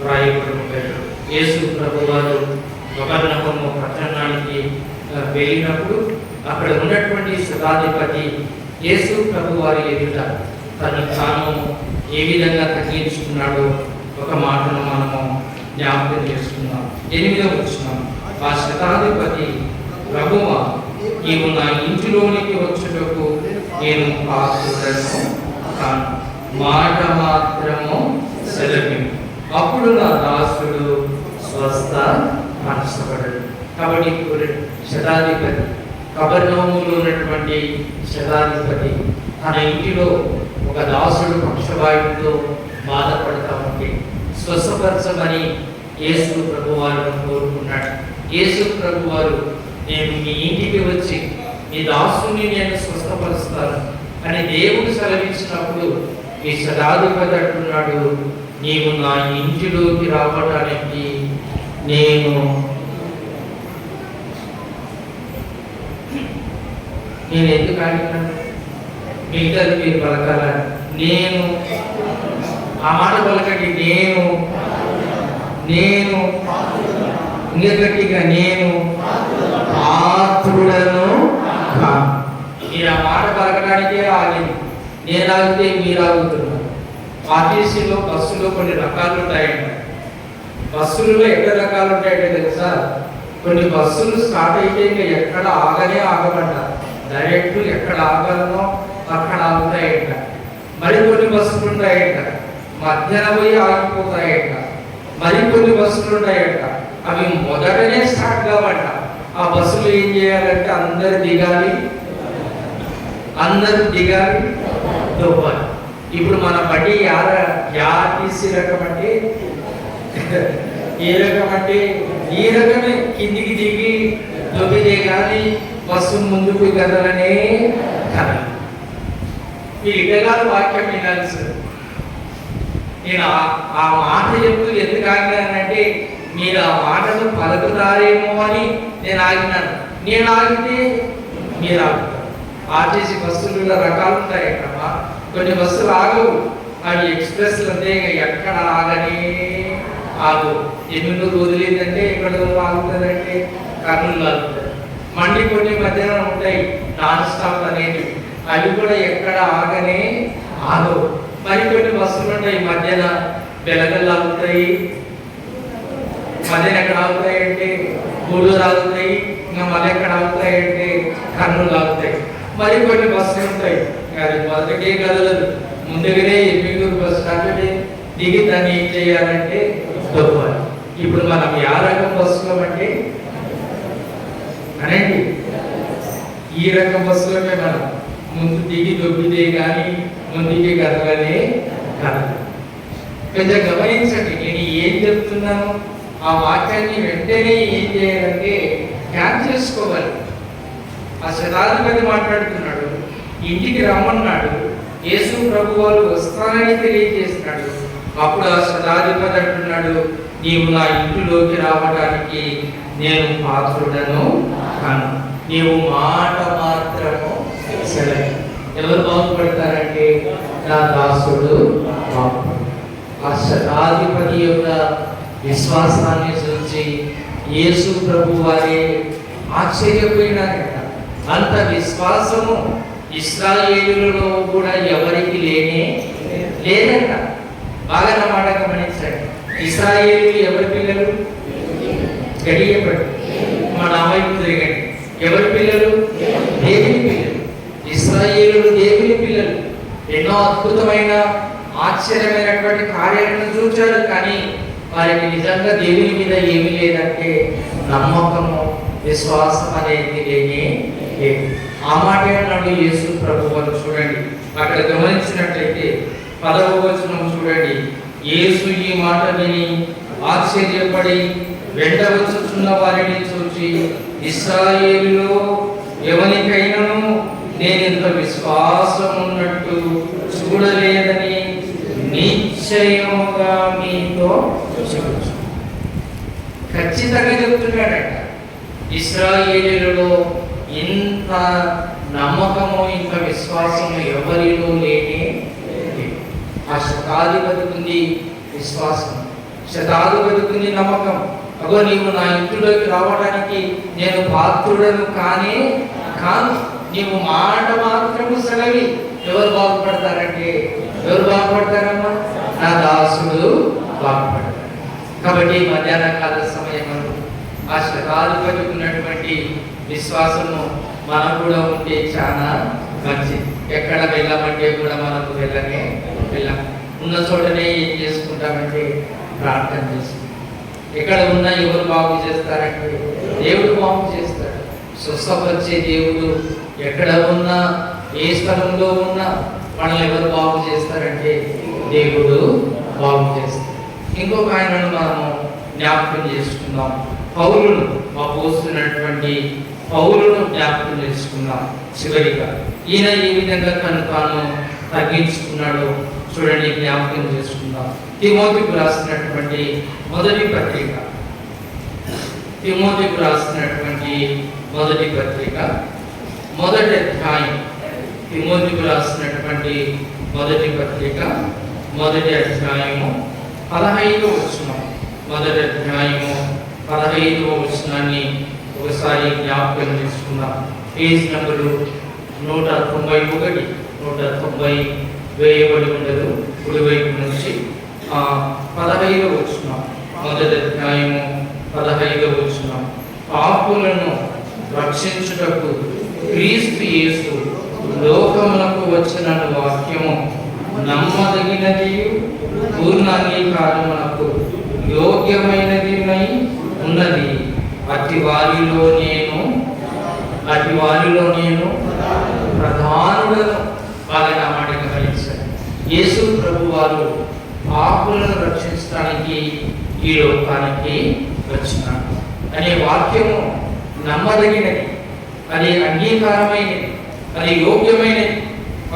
వ్రాయబడి ఉంటాడు. యేసు ప్రభువారు కపెర్నహూము పట్టణానికి వెళ్ళినప్పుడు అక్కడ ఉన్నటువంటి శతాధిపతి యేసు ప్రభువారి ఎదుట తను తాను ఏ విధంగా తగ్గించుకున్నాడో ఒక మాటను మనము జ్ఞాపకం చేసుకుందాం. 8వ వచనం, ఆ శతాధిపతి, ప్రభువా, నీవు నా ఇంటిలోనికి వచ్చుటకు నేను పాత్రుడను కాను, మాట మాత్రము సెలవు, అప్పుడు నా దాసుడు స్వస్థపరచబడడు. కాబట్టి శతాధిపతి, కపెర్నహూములో ఉన్నటువంటి శతాధిపతి తన ఇంటిలో ఒక దాసుడు పక్షవాయువుతో బాధపడతా ఉంటే స్వస్థపరచమని యేసు ప్రభువారు కోరుకున్నాడు. యేసు ప్రభువారు, నేను మీ ఇంటికి వచ్చి మీ దాసుని నేను స్వస్థపరుస్తాను అని దేవుడు సెలవించినప్పుడు ఈ శతాధిపతి అంటున్నాడు, నీవు నా ఇంటిలోకి రావడానికి నేను ఎందుకు అడిగినాను, మిగతాది మీరు పలకాల, నేను ఆ మాట పలకండి, నేను ఇంకా గట్టిగా, నేను పాత్రుడను కాను. మీరు ఆ మాట పలకడానికే ఆగింది. నేను ఆగితే మీరు ఆగుతున్నారు. ఆర్టీసీలో బస్సులో కొన్ని రకాలు ఉంటాయంట. బస్సులలో ఎక్కడ రకాలు ఉంటాయంటే తెలుసా? కొన్ని బస్సులు స్టార్ట్ అయితే ఇంకా ఎక్కడ ఆగమంట, డైరెక్ట్ ఎక్కడ ఆగాలనో అక్కడ ఆగుతాయంట. మరికొన్ని బస్సులు ఉంటాయంట, మధ్యాహ్నం పోయి ఆగిపోతాయంట. మరికొన్ని బస్సులు ఉంటాయంట, అవి మొదటనే స్టార్ట్ కావంట. ఆ బస్సులు ఏం చేయాలంటే అందరు దిగాలి, దొబ్బాలి. ఇప్పుడు మన బండి ఆర్టీసీ రకం అంటే ఏ రకం అంటే ఈ రకమే, కిందికి దిగి దొబ్బితే కానీ బస్సు ముందుకు కదలనే కదలు. ఈ ఇటగాలు వాక్యం వినాల్సి. నేను ఆ మాట చెప్తూ ఎందుకు ఆగినానంటే మీరు ఆ మాటను పలుకుతారేమో అని నేను ఆగినాను. నేను ఆగితే మీరు ఆగుతారు. ఆర్టీసీ బస్సులలో రకాలు ఉంటాయి అక్కడ. కొన్ని బస్సులు ఆగవు, అవి ఎక్స్ప్రెస్లు అంతే, ఎక్కడ ఆగనే ఆగు. ఎన్నో వదిలేదంటే ఇక్కడ ఆగుతుందంటే కర్నూలు ఆగుతుంది. మండి కొన్ని మధ్యాహ్నం ఉంటాయి నాన్ స్టాప్ అనేది, అవి కూడా ఎక్కడ ఆగనే ఆగవు. మరి కొన్ని బస్సులు ఉంటాయి మధ్యాహ్న బెలగలు ఆగుతాయి, మధ్యాహ్నం ఎక్కడ ఆగుతాయి అంటే గూడూరు ఆగుతాయి, ఇంకా మళ్ళీ ఎక్కడ ఆగుతాయి అంటే కర్నూలు ఆగుతాయి. మరి కొన్ని బస్సులు ఉంటాయి అది మొదటికే కదలదు, ముందుగానే ఎమ్మిగూరు బస్ స్టాండ్ దిగి దాన్ని ఏం చేయాలంటే దొబ్బాలి. ఇప్పుడు మనం ఏ రకం బస్సులో అంటే అనండి, ఈ రకం బస్సులోనే మనం ముందు దిగి దొబ్బితే కానీ ముందుకి కదలనే కదలదు. కొంచెం గమనించండి, నేను ఏం చెప్తున్నాను ఆ వాక్యాన్ని వెంటనే ఏం చేయాలంటే క్యాచ్ చేసుకోవాలి. ఆ శతాధిపతి మాట్లాడుతున్నాడు, ఇంటికి రమ్మన్నాడు, యేసు ప్రభు వారు వస్తానని తెలియజేస్తున్నాడు. అప్పుడు ఆ శతాధిపతి అంటున్నాడు, నీవు నా ఇంటిలోకి రావడానికి నేను పాత్రుడను కాను, నీవు మాట మాత్రము సెలవు. ఎవరు బాగుపడతారంటే నా దాసుడు బాగుపడతాడు. ఆ శతాధిపతి యొక్క విశ్వాసాన్ని చూసి యేసు ప్రభు వారే ఆశ్చర్యపోయినారట. అంత విశ్వాసము ఇశ్రాయేలులలో కూడా ఎవరికి లేదంట. బాగా నా మాట గమనించండి, ఇశ్రాయేలు ఎవరి పిల్లలు? గడియపడి మన అమ్మాయికి తిరగండి, ఎవరి పిల్లలు? దేవుని పిల్లలు. ఇశ్రాయేలు దేవుని పిల్లలు. ఎన్నో అద్భుతమైన ఆశ్చర్యమైనటువంటి కార్యాలను చూచారు, కానీ వారికి నిజంగా దేవుని మీద ఏమీ లేదంటే నమ్మకము, విశ్వాసం అనేది లేనే లేదు. ఆ మాట అన్నాడు యేసు ప్రభు వారు. చూడండి అక్కడ గమనించినట్లయితే 10వ వచనం చూడండి. యేసు ఈ మాట విని ఆశ్చర్యపడి వెంట వచ్చుచున్న వారిని చూచి, ఇశ్రాయేలులో ఎవరికైనాను నేను ఇంత విశ్వాసం ఉన్నట్టు చూడలేదని నిశ్చయముగా మీతో చెబుతున్నాను. ఖచ్చితంగా చెప్తున్నాడట, ఇశ్రాయేలులో ఇంత నమ్మకము, ఇంత విశ్వాసము ఎవరిలో లేనే. ఆ శతాధిపతికి ఉంది విశ్వాసం, శతాధిపతికి ఉంది నమ్మకం. అగో నీవు నా ఇంటిలోకి రావడానికి నేను పాత్రుడను కానే కాను, నీవు మాట మాత్రము సెలవి. ఎవరు బాగుపడతారంటే ఎవరు బాగుపడతారమ్మా? నా దాసుడు బాగుపడతారు. కాబట్టి మధ్యాహ్న కాల సమయంలో ఆ శతాధిపతికి ఉన్నటువంటి విశ్వాసము మనం కూడా ఉంటే చాలా మంచిది. ఎక్కడ వెళ్ళామంటే కూడా మనకు వెళ్ళాం. ఉన్న చోటనే ఏం చేసుకుంటామంటే ప్రార్థన చేసుకుంటాం. ఎక్కడ ఉన్నా ఎవరు బాగు చేస్తారంటే దేవుడు బాగు చేస్తాడు. స్వస్థపరిచే దేవుడు ఎక్కడ ఉన్నా, ఏ స్థలంలో ఉన్నా మనల్ని ఎవరు బాగు చేస్తారంటే దేవుడు బాగు చేస్తాడు. ఇంకొక ఆయనను మనము జ్ఞాపకం చేసుకుందాం, పౌలును. అపోస్తులైనటువంటి పౌలును జ్ఞాపకం చేసుకుందాం. చివరిగా ఈయన ఏ విధంగా తాను తగ్గించుకున్నాడో చూడండి, జ్ఞాపకం చేసుకుందాం. తిమోతికి రాసినటువంటి మొదటి పత్రిక, తిమోతికి రాసినటువంటి మొదటి పత్రిక మొదటి అధ్యాయం, తిమోతికి రాసినటువంటి మొదటి పత్రిక మొదటి అధ్యాయము 15వ వచనం, మొదటి అధ్యాయము 15వ వచనాన్ని ఒకసారి జ్ఞాపకం చేసుకుందాం. పేజ్ నంబరు 191, 190 వేయబడి ఉండదు. కుడివైపు నుంచి 15వ వచనం, మొదటి అధ్యాయము 15వ వచనం. పాపులను రక్షించుటకు క్రీస్తు యేసు లోకమునకు వచ్చిన వాక్యము నమ్మదగినది, పూర్ణ అంగీకారమునకు యోగ్యమైనది ఉన్నది. అతి వారిలో నేను ప్రధానులను. బాగా నా మాట గమనించారు. యేసు ప్రభు వారు పాపులను రక్షించడానికి ఈ లోకానికి వచ్చినాడు అనే వాక్యము నమ్మదగినది, అది అంగీకారమైనది, అది యోగ్యమైనది.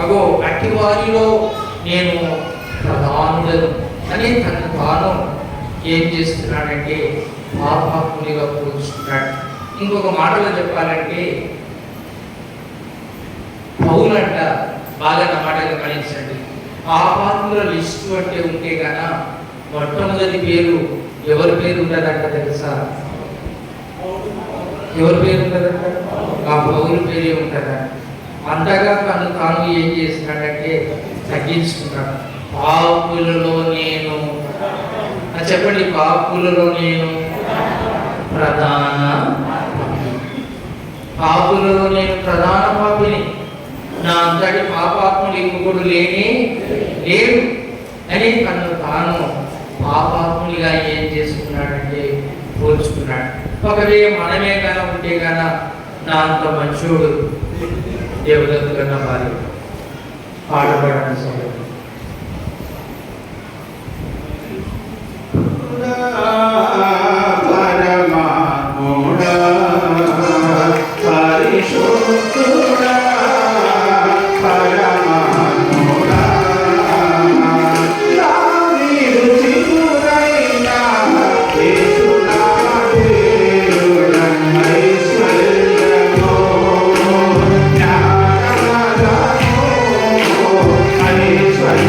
అగో అట్టి వారిలో నేను ప్రధానులను అని తను తాను ఏం చేస్తున్నాడంటే పాపాత్మునిగా పోల్చుకున్నాడు. ఇంకొక మాటలో చెప్పాలంటే పౌలంట బాగా నమ్మటంగా గమనించండి. పాపాత్ముల లిస్టు అంటే ఉంటే గాన మొట్టమొదటి పేరు ఎవరి పేరు ఉంటుందంట తెలుసా? ఎవరి పేరు ఉంటుందంట? ఆ పౌరు పేరే ఉంటుందంట. అంతగా తాను ఏం చేస్తున్నాడంటే తగ్గించుకున్నాడు. పాపులలో నేను, చెప్పండి, పాపులలో నేను ప్రధాన పాపులలో నేను ప్రధాన పాపిని, నా అంతటి పాపాత్ములు ఇంకొకడు లేనే లేడు అని తాను పాపాత్ములుగా ఏం చేసుకున్నాడంటే పోల్చుకున్నాడు. ఒకవేళ మనమే కన ఉంటే కన నా అంత మంచోడు దేవదత్త కన్నా భార్య పాడబడని సమయం Hare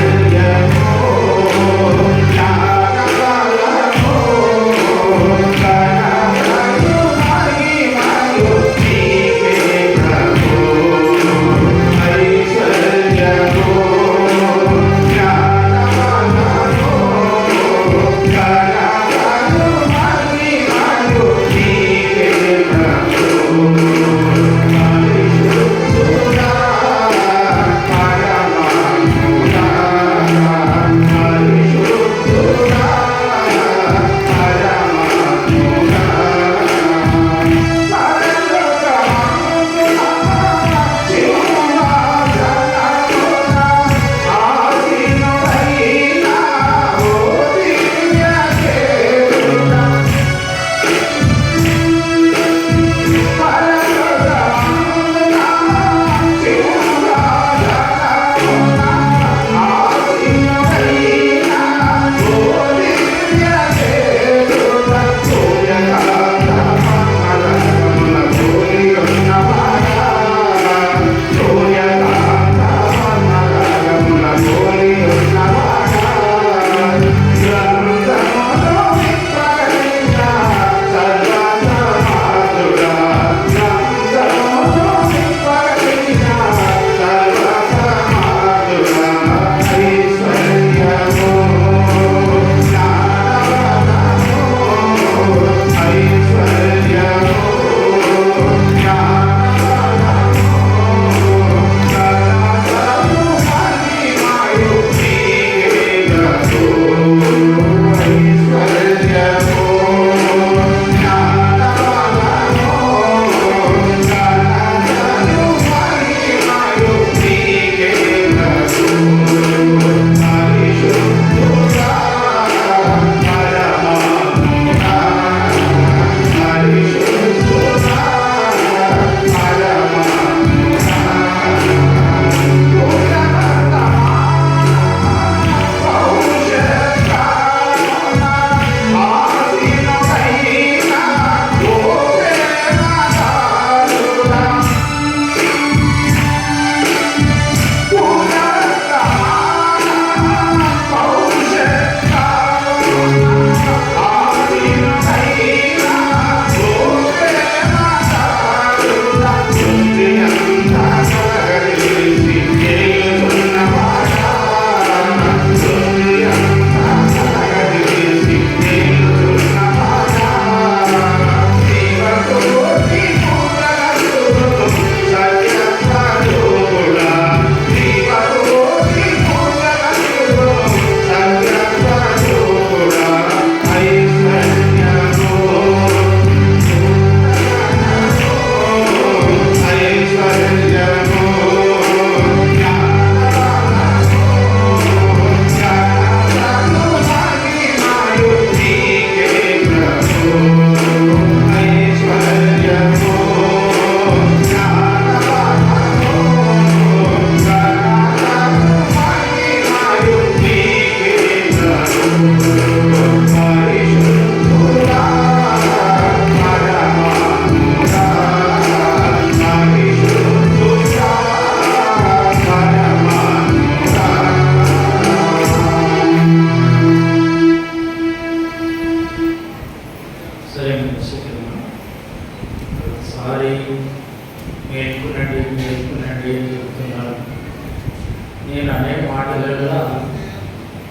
నేను అనే మాటలలో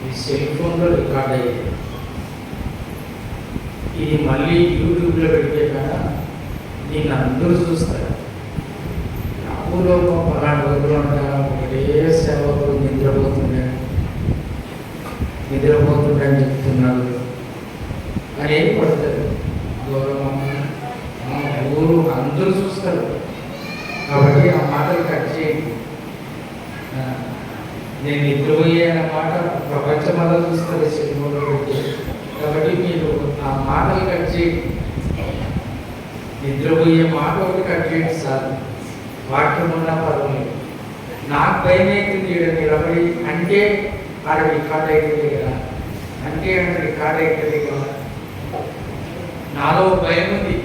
ఈ సెల్ ఫోన్లో రికార్డ్ అయ్యేది. ఇది మళ్ళీ యూట్యూబ్లో పెడితే కదా దీన్ని అందరూ చూస్తారు. ఊళ్ళో పలానా ఊళ్ళో ఉంటారు, ఒకటే సేవకులు నిద్రపోతుండని చెప్తున్నారు అని ఏం పడుతుంది గౌరవం. ఊరు అందరూ చూస్తారు కాబట్టి ఆ మాటలు కట్ చేయండి. నేను నిద్రపోయే అన్న మాట ప్రపంచమంతా చూస్తారు సినిమాలో పెట్టి. కాబట్టి మీరు ఆ మాటలు కట్ చేయండి. నిద్రపోయే మాట ఒకటి కట్ చేయండి సార్. వాక్యం ఉన్నా పర్వాలేదు. నాకు భయం అవుతుంది నిలబడి అంటే ఆడ రికార్డ్ అవుతుంది కదా, అంటే రికార్డ్ అవుతుంది కదా. నాలో భయం ఉంది.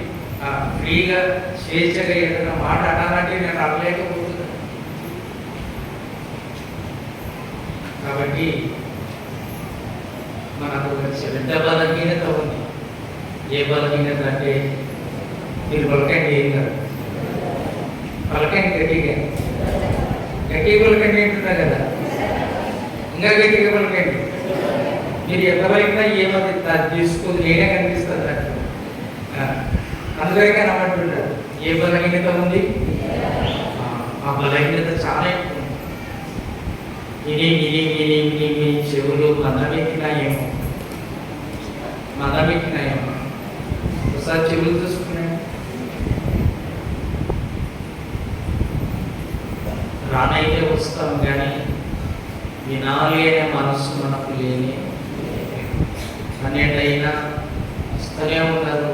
ఫ్రీగా స్వేచ్ఛగా ఏదైనా మాట అనాలంటే నేను అనలేకపోతున్నాను. కాబట్టి మనకు పెద్ద బలహీనత ఉంది. ఏ బలహీనత అంటే మీరు పలకండి ఏం కాదు, పలకండి గట్టిగా పలకండి అంటున్నా కదా, ఇంకా గట్టిగా పలకండి. మీరు ఎంత పలికినా ఏమది తీసుకుని నేనే కనిపిస్తుంది నాకు. అందుకే నమ్మంటున్నారు. ఏ బలహీనత ఉంది? ఆ బలహీనత చాలా ఎక్కువ. విని చెవులు మందమెక్కినాయేమో. ఒకసారి చెవులు చూసుకున్నాయి. రానైతే వస్తాం కానీ వినాలి అనే మనస్సు మనకు లేని. అనేటైనా వస్తూనే ఉన్నారు.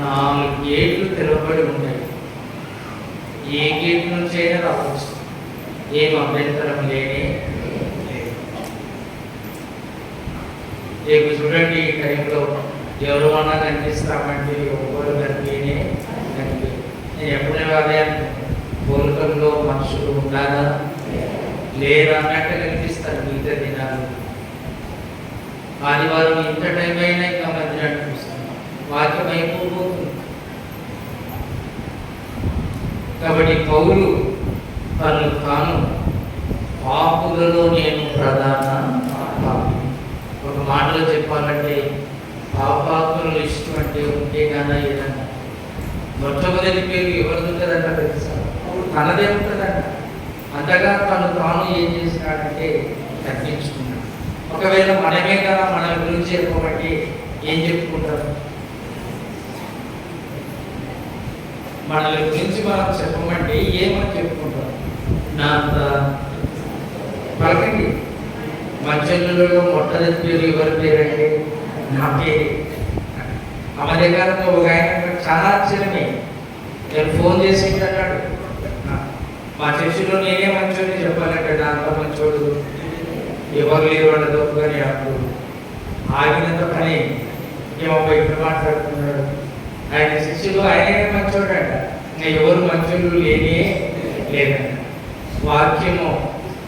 4 గేట్లు తెరవబడి ఉంటాయి. ఏ గేట్ నుంచి అయినా రావచ్చు, ఏం అభ్యంతరం లేని. రేపు చూడండి, ఈ టైంలో ఎవరు అన్నా కనిపిస్తామంటే ఎవరు కనిపించే కనిపి. నేను ఎప్పుడైనా అదే పోలికల్లో మనుషులు ఉండాలా లేరా అన్నట్టు కనిపిస్తారు మిగతా దినాలు. ఆదివారం ఇంత టైం అయినా ఇంకా మందిరం అనిపిస్తుంది, వాక్యం అయిపోతుంది. కాబట్టి పౌలు తను తాను పాపులలో నేను ప్రధాన పాపి. ఒక మాటలో చెప్పాలంటే పాపాత్మల లిస్టు అంటే ఉంటే కానీ ఏదన్నా మొట్టమొదటి పేరు ఎవరిది ఉంటుందంట తెలుసా? తనదే ఉంటుందంట. అంతగా తను తాను ఏం చేసినాడంటే తగ్గించుకున్నాడు. ఒకవేళ మనమే కదా మన గురించి చెప్పమంటే ఏం చెప్పుకుంటారు? మన గురించి మనం చెప్పమంటే ఏమని చెప్పుకుంటాం? నా అంత పలకండి. మంచంలో మొట్టమొదటి పేరు ఎవరి పేరంటే నా పేరు. ఆ మధ్యకాలంలో ఒక ఆయన చాలా ఆశ్చర్యమే. నేను ఫోన్ చేసి అన్నాడు, మా చర్చిలో నేనే మంచోని చెప్పాలంటే నా అంత మంచోడు ఎవరు లేరు వాళ్ళతో కానీ అప్పుడు ఆగినంత పని ఏమో బయట మాట్లాడుతున్నాడు. ఆయన శిష్యులు ఆయనే మంచోడంట, ఇంకా ఎవరు మంచోళ్ళు లేనే లేదంట. వాక్యము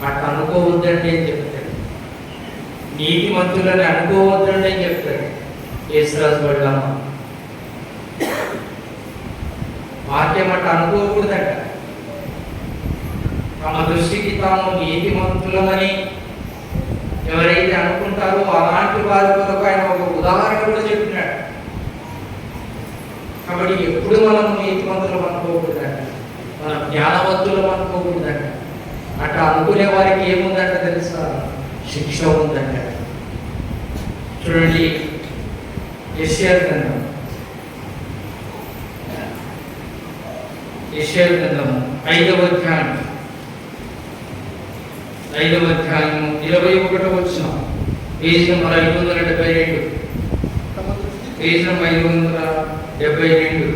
అట్లా అనుకోవద్దండి అని చెప్తాడు. నీతి మంతులని అనుకోవద్దండి అని చెప్తాడు యేసురాజు వాళ్ళమ్మ. వాక్యం అట్లా అనుకోకూడదంట. తమ దృష్టికి తాము నీతి మంతులమని ఎవరైతే అనుకుంటారో అలాంటి వారి కొరకు ఆయన ఒక ఉదాహరణ కూడా చెప్పినాడు. కాబట్టి ఎప్పుడు మనం నీతిమంతులం అనుకోకూడదంట, మన జ్ఞానవంతులం అనుకోకూడదంట. అట్లా అనుకునే వారికి ఏముందంట తెలుసా? శిక్ష ఉందంట. చూడండి, యెషయా గ్రంథం 5వ అధ్యాయం 21వ వచనం, పేజీ నెంబర్ 572, పేజీ నెంబర్ 572,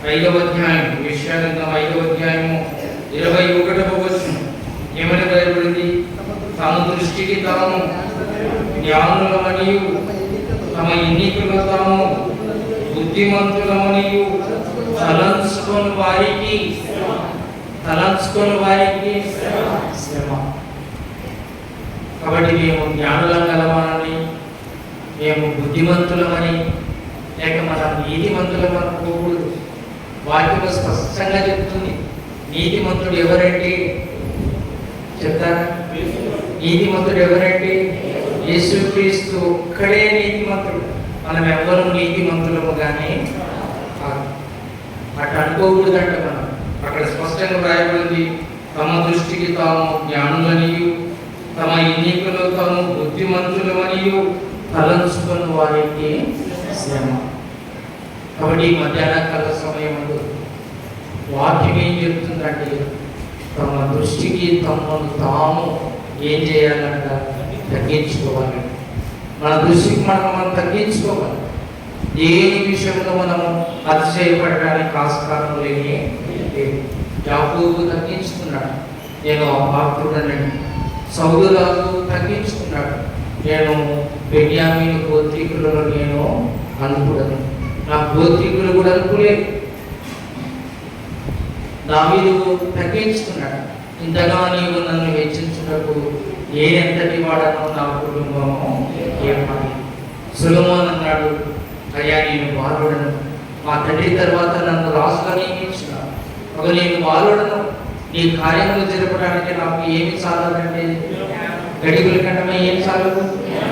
5వ అధ్యాయం యెషయా గ్రంథం 5వ అధ్యాయము 21వ వచనం ఏమని రాయబడింది? తమ దృష్టికి తాము జ్ఞానులమనియు తమ ఎన్నికలు తాము బుద్ధిమంతులమనియు తలంచుకొని వారికి శ్రమ. కాబట్టి మేము జ్ఞానులం గలవాలని, మేము బుద్ధిమంతులమని, లేక మనం నీతిమంతులం అనుకోకూడదు. వాక్యం స్పష్టంగా చెప్తుంది, నీతిమంతుడు ఎవరంటే చెప్తారా? నీతిమంతుడు ఎవరంటే యేసుక్రీస్తు ఒక్కడే నీతిమంతుడు. మనం ఎవ్వరూ నీతిమంతులము కానీ అట్లా అనుకోకూడదంట. మనం అక్కడ స్పష్టంగా రాయబడింది, తమ దృష్టికి తాము జ్ఞానులనియు తమ ఎన్నికలో తాము బుద్ధిమంతులమనియు తలంచుకున్న వారికి శ్రమ. కాబట్టి ఈ మధ్యాహ్న కాల సమయంలో వాక్యం ఏం చెప్తుందంటే, తమ దృష్టికి తమను తాము ఏం చేయాలంట? తగ్గించుకోవాలి. మన దృష్టికి మనం తగ్గించుకోవాలి. దేని విషయంలో మనము అతిశయపడడానికి ఆస్కారం లేని. యాకోబు తగ్గించుకున్నాడు, నేను అపాత్రుడనని. సౌలు రాజు తగ్గించుకున్నాడు, నేను బెన్యామీను గోత్రీకులలో నేను అనుకుడను. నా గోత్రీకులు కూడా అనుకోలేదు. దావీదు తగ్గించుకున్నాడు, ఇంతగా నీవు నన్ను హెచ్చించుటకు నేనెంతటి వాడను, నా కుటుంబము ఏమని. సొలొమోను అన్నాడు, అయ్యా నేను బాలుడను, మా తండ్రి తర్వాత నన్ను రాజుగా నియమించిన ఒక నేను బాలుడను, నీ కార్యములు జరపడానికి నాకు ఏమి చాలదంటే, గడిగుల కంటే ఏం చాలదు?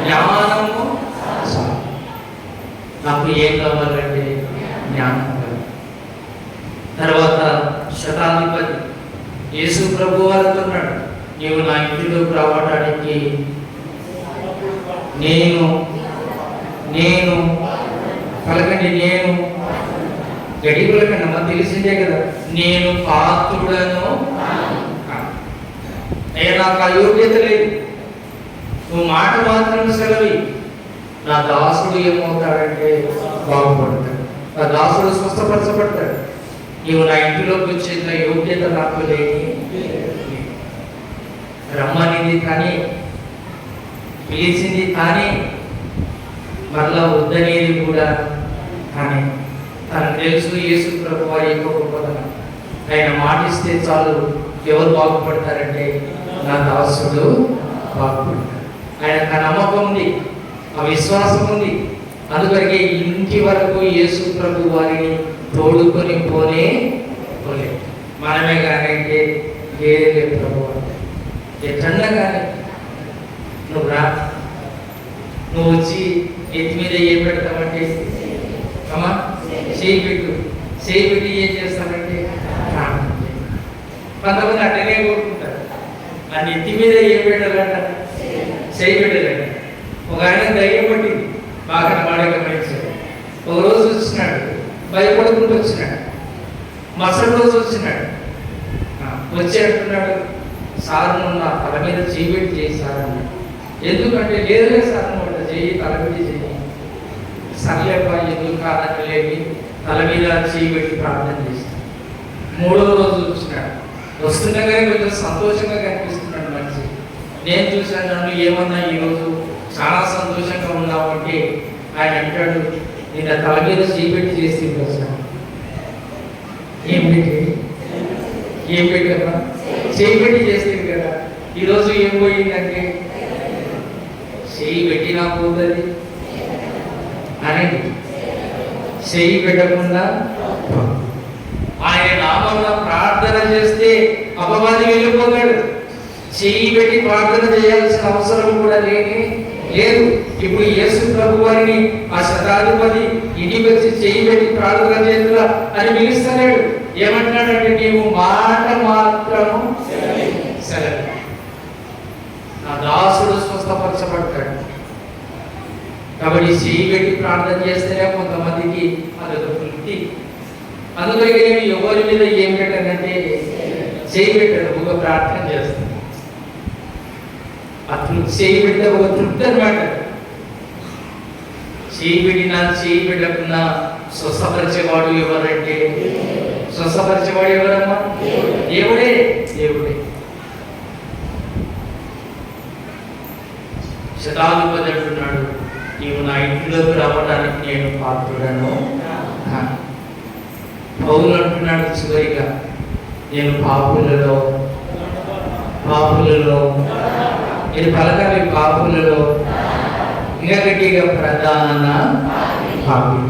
జ్ఞానము చాలు. నాకు ఏం కావాలంటే జ్ఞానం కావాలి. తర్వాత శతాధిపతి యేసు ప్రభు వారితో అన్నాడు, నీవు నా ఇంటిలోకి రావడానికి నేను పలకండి, నేను గడిగుల కన్నా తెలిసిందే కదా, నేను పాత్రుడను, నేను నాకు అయోగ్యత లేదు, నువ్వు మాట మాత్రం సెలవి. నా దాసుడు ఏమవుతాడంటే బాగుపడతాడు, నా దాసుడు స్వస్థపరచబడతాడు. నీవు నా ఇంటిలోకి వచ్చేంత యోగ్యత నాకు లేని. రమ్మనింది కానీ, పిలిచింది కానీ, మరలా వద్దనేది కూడా కానీ. తనకు తెలుసు యేసు ప్రభు వారి యొక్క గొప్పతనం. ఆయన మాటిస్తే చాలు ఎవరు బాగుపడతారంటే నా దాసుడు బాగుపడతాడు. ఆయనకు ఆ నమ్మకం ఉంది, ఆ విశ్వాసం ఉంది. అందువరకే ఇంటి వరకు యేసు ప్రభు వారిని తోడుకొని పోలే. మనమే కానీ అంటే ఏదే ప్రభు ఎట్లన్నా కానీ నువ్వు రా, నువ్వు వచ్చి ఎత్తి మీద ఏం పెడతామంటే అమ్మా చేయి పెట్టు, చేయి పెట్టి ఏం చేస్తామంటే కొంతమంది అట్టనే కోరుకుంటారు. ఆ నెత్తి మీద ఏం పెట్టాలంట? చేయి పెట్టాలంట. ఒక ఆయన ధైర్యం పట్టింది, బాగా వాడే గమనించాడు. ఒక రోజు వచ్చినాడు, భయపడుకుంటూ వచ్చినాడు. మరుసటి రోజు వచ్చినాడు, వచ్చి అంటున్నాడు, సార్ నువ్వు నా తల మీద చేయిబెట్టి చేయి సార్ అన్నాడు. ఎందుకంటే లేదులే సార్ నువ్వు చేయి, తల పెట్టి చేయి. సర్లేపా ఎందుకు కాదని లేని తల మీద చేయిబెట్టి ప్రార్థన చేశాడు. మూడవ రోజు వచ్చినాడు, వస్తుండగానే కొంచెం సంతోషంగా కనిపిస్తున్నాడు మనిషి. నేను చూశాను, నన్ను ఏమన్నా ఈరోజు చాలా సంతోషంగా ఉన్నావు అంటే ఆయన అంటాడు, నేను తల మీద చేయిబెట్టి చేసి వచ్చాను. ఏం పెట్టి కదా చేయిబెట్టి చేస్తుంది కదా. ఈరోజు ఏం పోయిందంటే చేయి పెట్టినా పోతుంది అనండి, చేయి పెట్టకుండా ఆయన నామంలో ప్రార్థన చేస్తే అపవాది వెళ్ళిపోతాడు. చేయి పెట్టి ప్రార్థన చేయాల్సిన అవసరం కూడా లేదు. ఇప్పుడు యేసు ప్రభు వారిని ఆ శతాధిపతి ఇంటికి వచ్చి చేయి పెట్టి ప్రార్థన చేతులా అని పిలుస్తున్నాడు. ఏమంటున్నాడంటే, నీవు మాట మాత్రము సెలవు, నా దాసుడు స్వస్థపరచబడతాడు. కాబట్టి చేయి పెట్టి ప్రార్థన చేస్తేనే కొంతమందికి అదొక తృప్తి. అందుకని నేను ఎవరి మీద ఏం పెట్టానంటే చేయి పెట్టాను, ఒక ప్రార్థన చేస్తాను. అతను చేయి పెట్టే ఒక తృప్తి అనమాట. చేయి పెట్టినా చేయి పెట్టకున్నా స్వస్థపరిచేవాడు ఎవరంటే, స్వస్థపరిచేవాడు ఎవరమ్మా? దేవుడే. శతాధిపతి అంటున్నాడు, నీవు నా ఇంట్లోకి రావడానికి నేను పాత్రుడను. పౌలు అంటున్నాడు చివరిగా, నేను పాపులలో నేను పలకాలి, పాపులలో ఇంకా గట్టిగా ప్రధాన పాపి.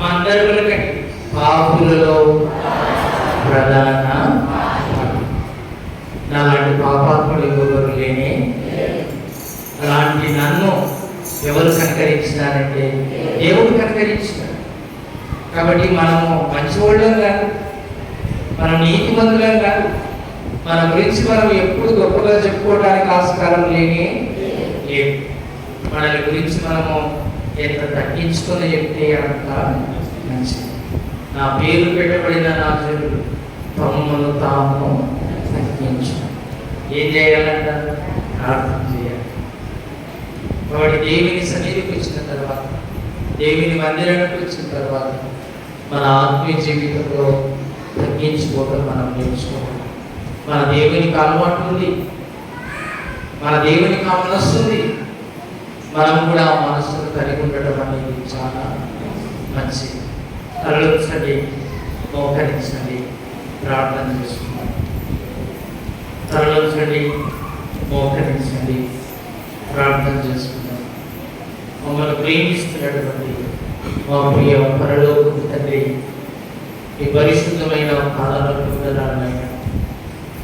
అందరి పలకండి, పాపులలో ప్రధాన నాలాంటి పాపాత్ములు ఎవరు లేనే. అలాంటి నన్ను ఎవరు కనకరించినారంటే దేవుడు కనకరించినాడు. కాబట్టి మనము మంచివాళ్ళం కాదు, మనం నీతిమంతులం కాదు. మన గురించి మనం ఎప్పుడు గొప్పగా చెప్పుకోవడానికి ఆస్కారం లేని లేదు. మనల్ని గురించి మనము ఎంత తగ్గించుకొని చెప్తే అంత మంచిది. నా పేరు పెట్టబడిన నా జనులు తమను తాము తగ్గించు. ఏం చేయాలంట? ప్రార్థన చేయాలి. కాబట్టి దేవుని సన్నిధికి వచ్చిన తర్వాత, దేవుని మందిరానికి వచ్చిన తర్వాత మన ఆత్మీయ జీవితంలో తగ్గించుకోవడం మనం నేర్చుకోవాలి. మన దేవునికి అలవాటు ఉంది, మన దేవునికి ఆ మనస్సు ఉంది. మనం కూడా ఆ మనస్సును కలిగి ఉండటం అనేది చాలా మంచిది. తరలించండి, మోకరించండి, ప్రార్థన చేసుకుందాం. తరలించండి, మోకరించండి, ప్రార్థన చేసుకుందాం. మమ్మల్ని ప్రేమిస్తున్నటువంటి మా ప్రియ పరలోకపు తండ్రి, ఈ పరిశుద్ధమైన కాలంలో ఉండడానైనా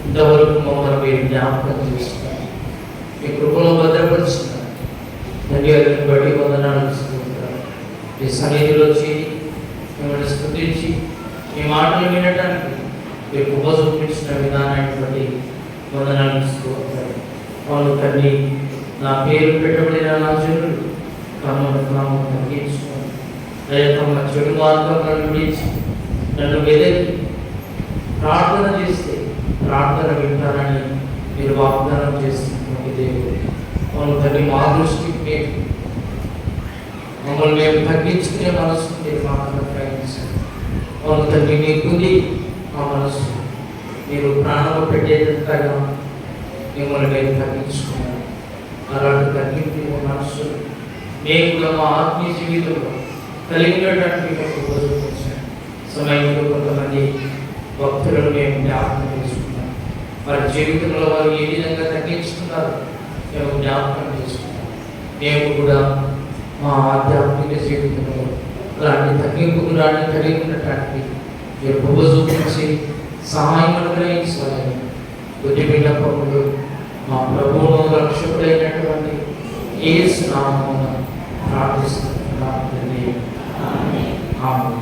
ఇంతవరకు మమ్మల్ని మీరు జ్ఞాపకం చేస్తున్నారు, మీ కృపలో భద్రపరుస్తున్నారు. ధన్యవాదాలను బట్టి వందనాలు ఇస్తున్నారు. ఈ సన్నిధిలో చేరి మిమ్మల్ని స్తుతించి మీ మాటలు వినడానికి మీరు కృప చూపించిన విధానాన్ని బట్టి వందనాలు ఇస్తూ ఉంటారు. వాళ్ళు తండ్రి, నా పేరు పెట్టబడిన నా జనులు తమను తాము తగ్గించుకొని తమ చెడు మార్గంలో విడిచి నన్ను వెదకి ప్రార్థన చేస్తే ప్రార్థన వింటారని మీరు వాగ్దానం చేస్తున్నటువంటి దేవుడు. మమ్మల్ని తండ్రి, మా దృష్టికి మమ్మల్ని మేము తగ్గించుకునే మనసు మీరు మాకు ప్రయత్నించండి. మమ్మల్ని తండ్రి, మీకుంది మా మనసు, మీరు ప్రాణము పెట్టేటట్టుగా మిమ్మల్ని మేము తగ్గించుకున్నాను. అలాంటి తగ్గింపు మనసు మేము కూడా మా ఆత్మీయ జీవితంలో కలిగినటువంటి ఉపయోగించాను. సమయంలో కొంతమంది భక్తులను మేము జ్ఞాపకం చేసుకున్నాం. వారి జీవితంలో వారు ఏ విధంగా తగ్గించుకున్నారు మేము జ్ఞాపకం చేసుకున్నాం. మేము కూడా మా ఆధ్యాత్మిక జీవితంలో అలాంటి తగ్గింపు గుణాన్ని కలిగి ఉండటానికి మీరు కృప చూపించి సహాయం అనుగ్రహించాలని కొద్ది విన్నపములు మా ప్రభువును రక్షకుడైనటువంటి యేసు నామమున ప్రార్థిస్తున్నాము. ఆమేన్.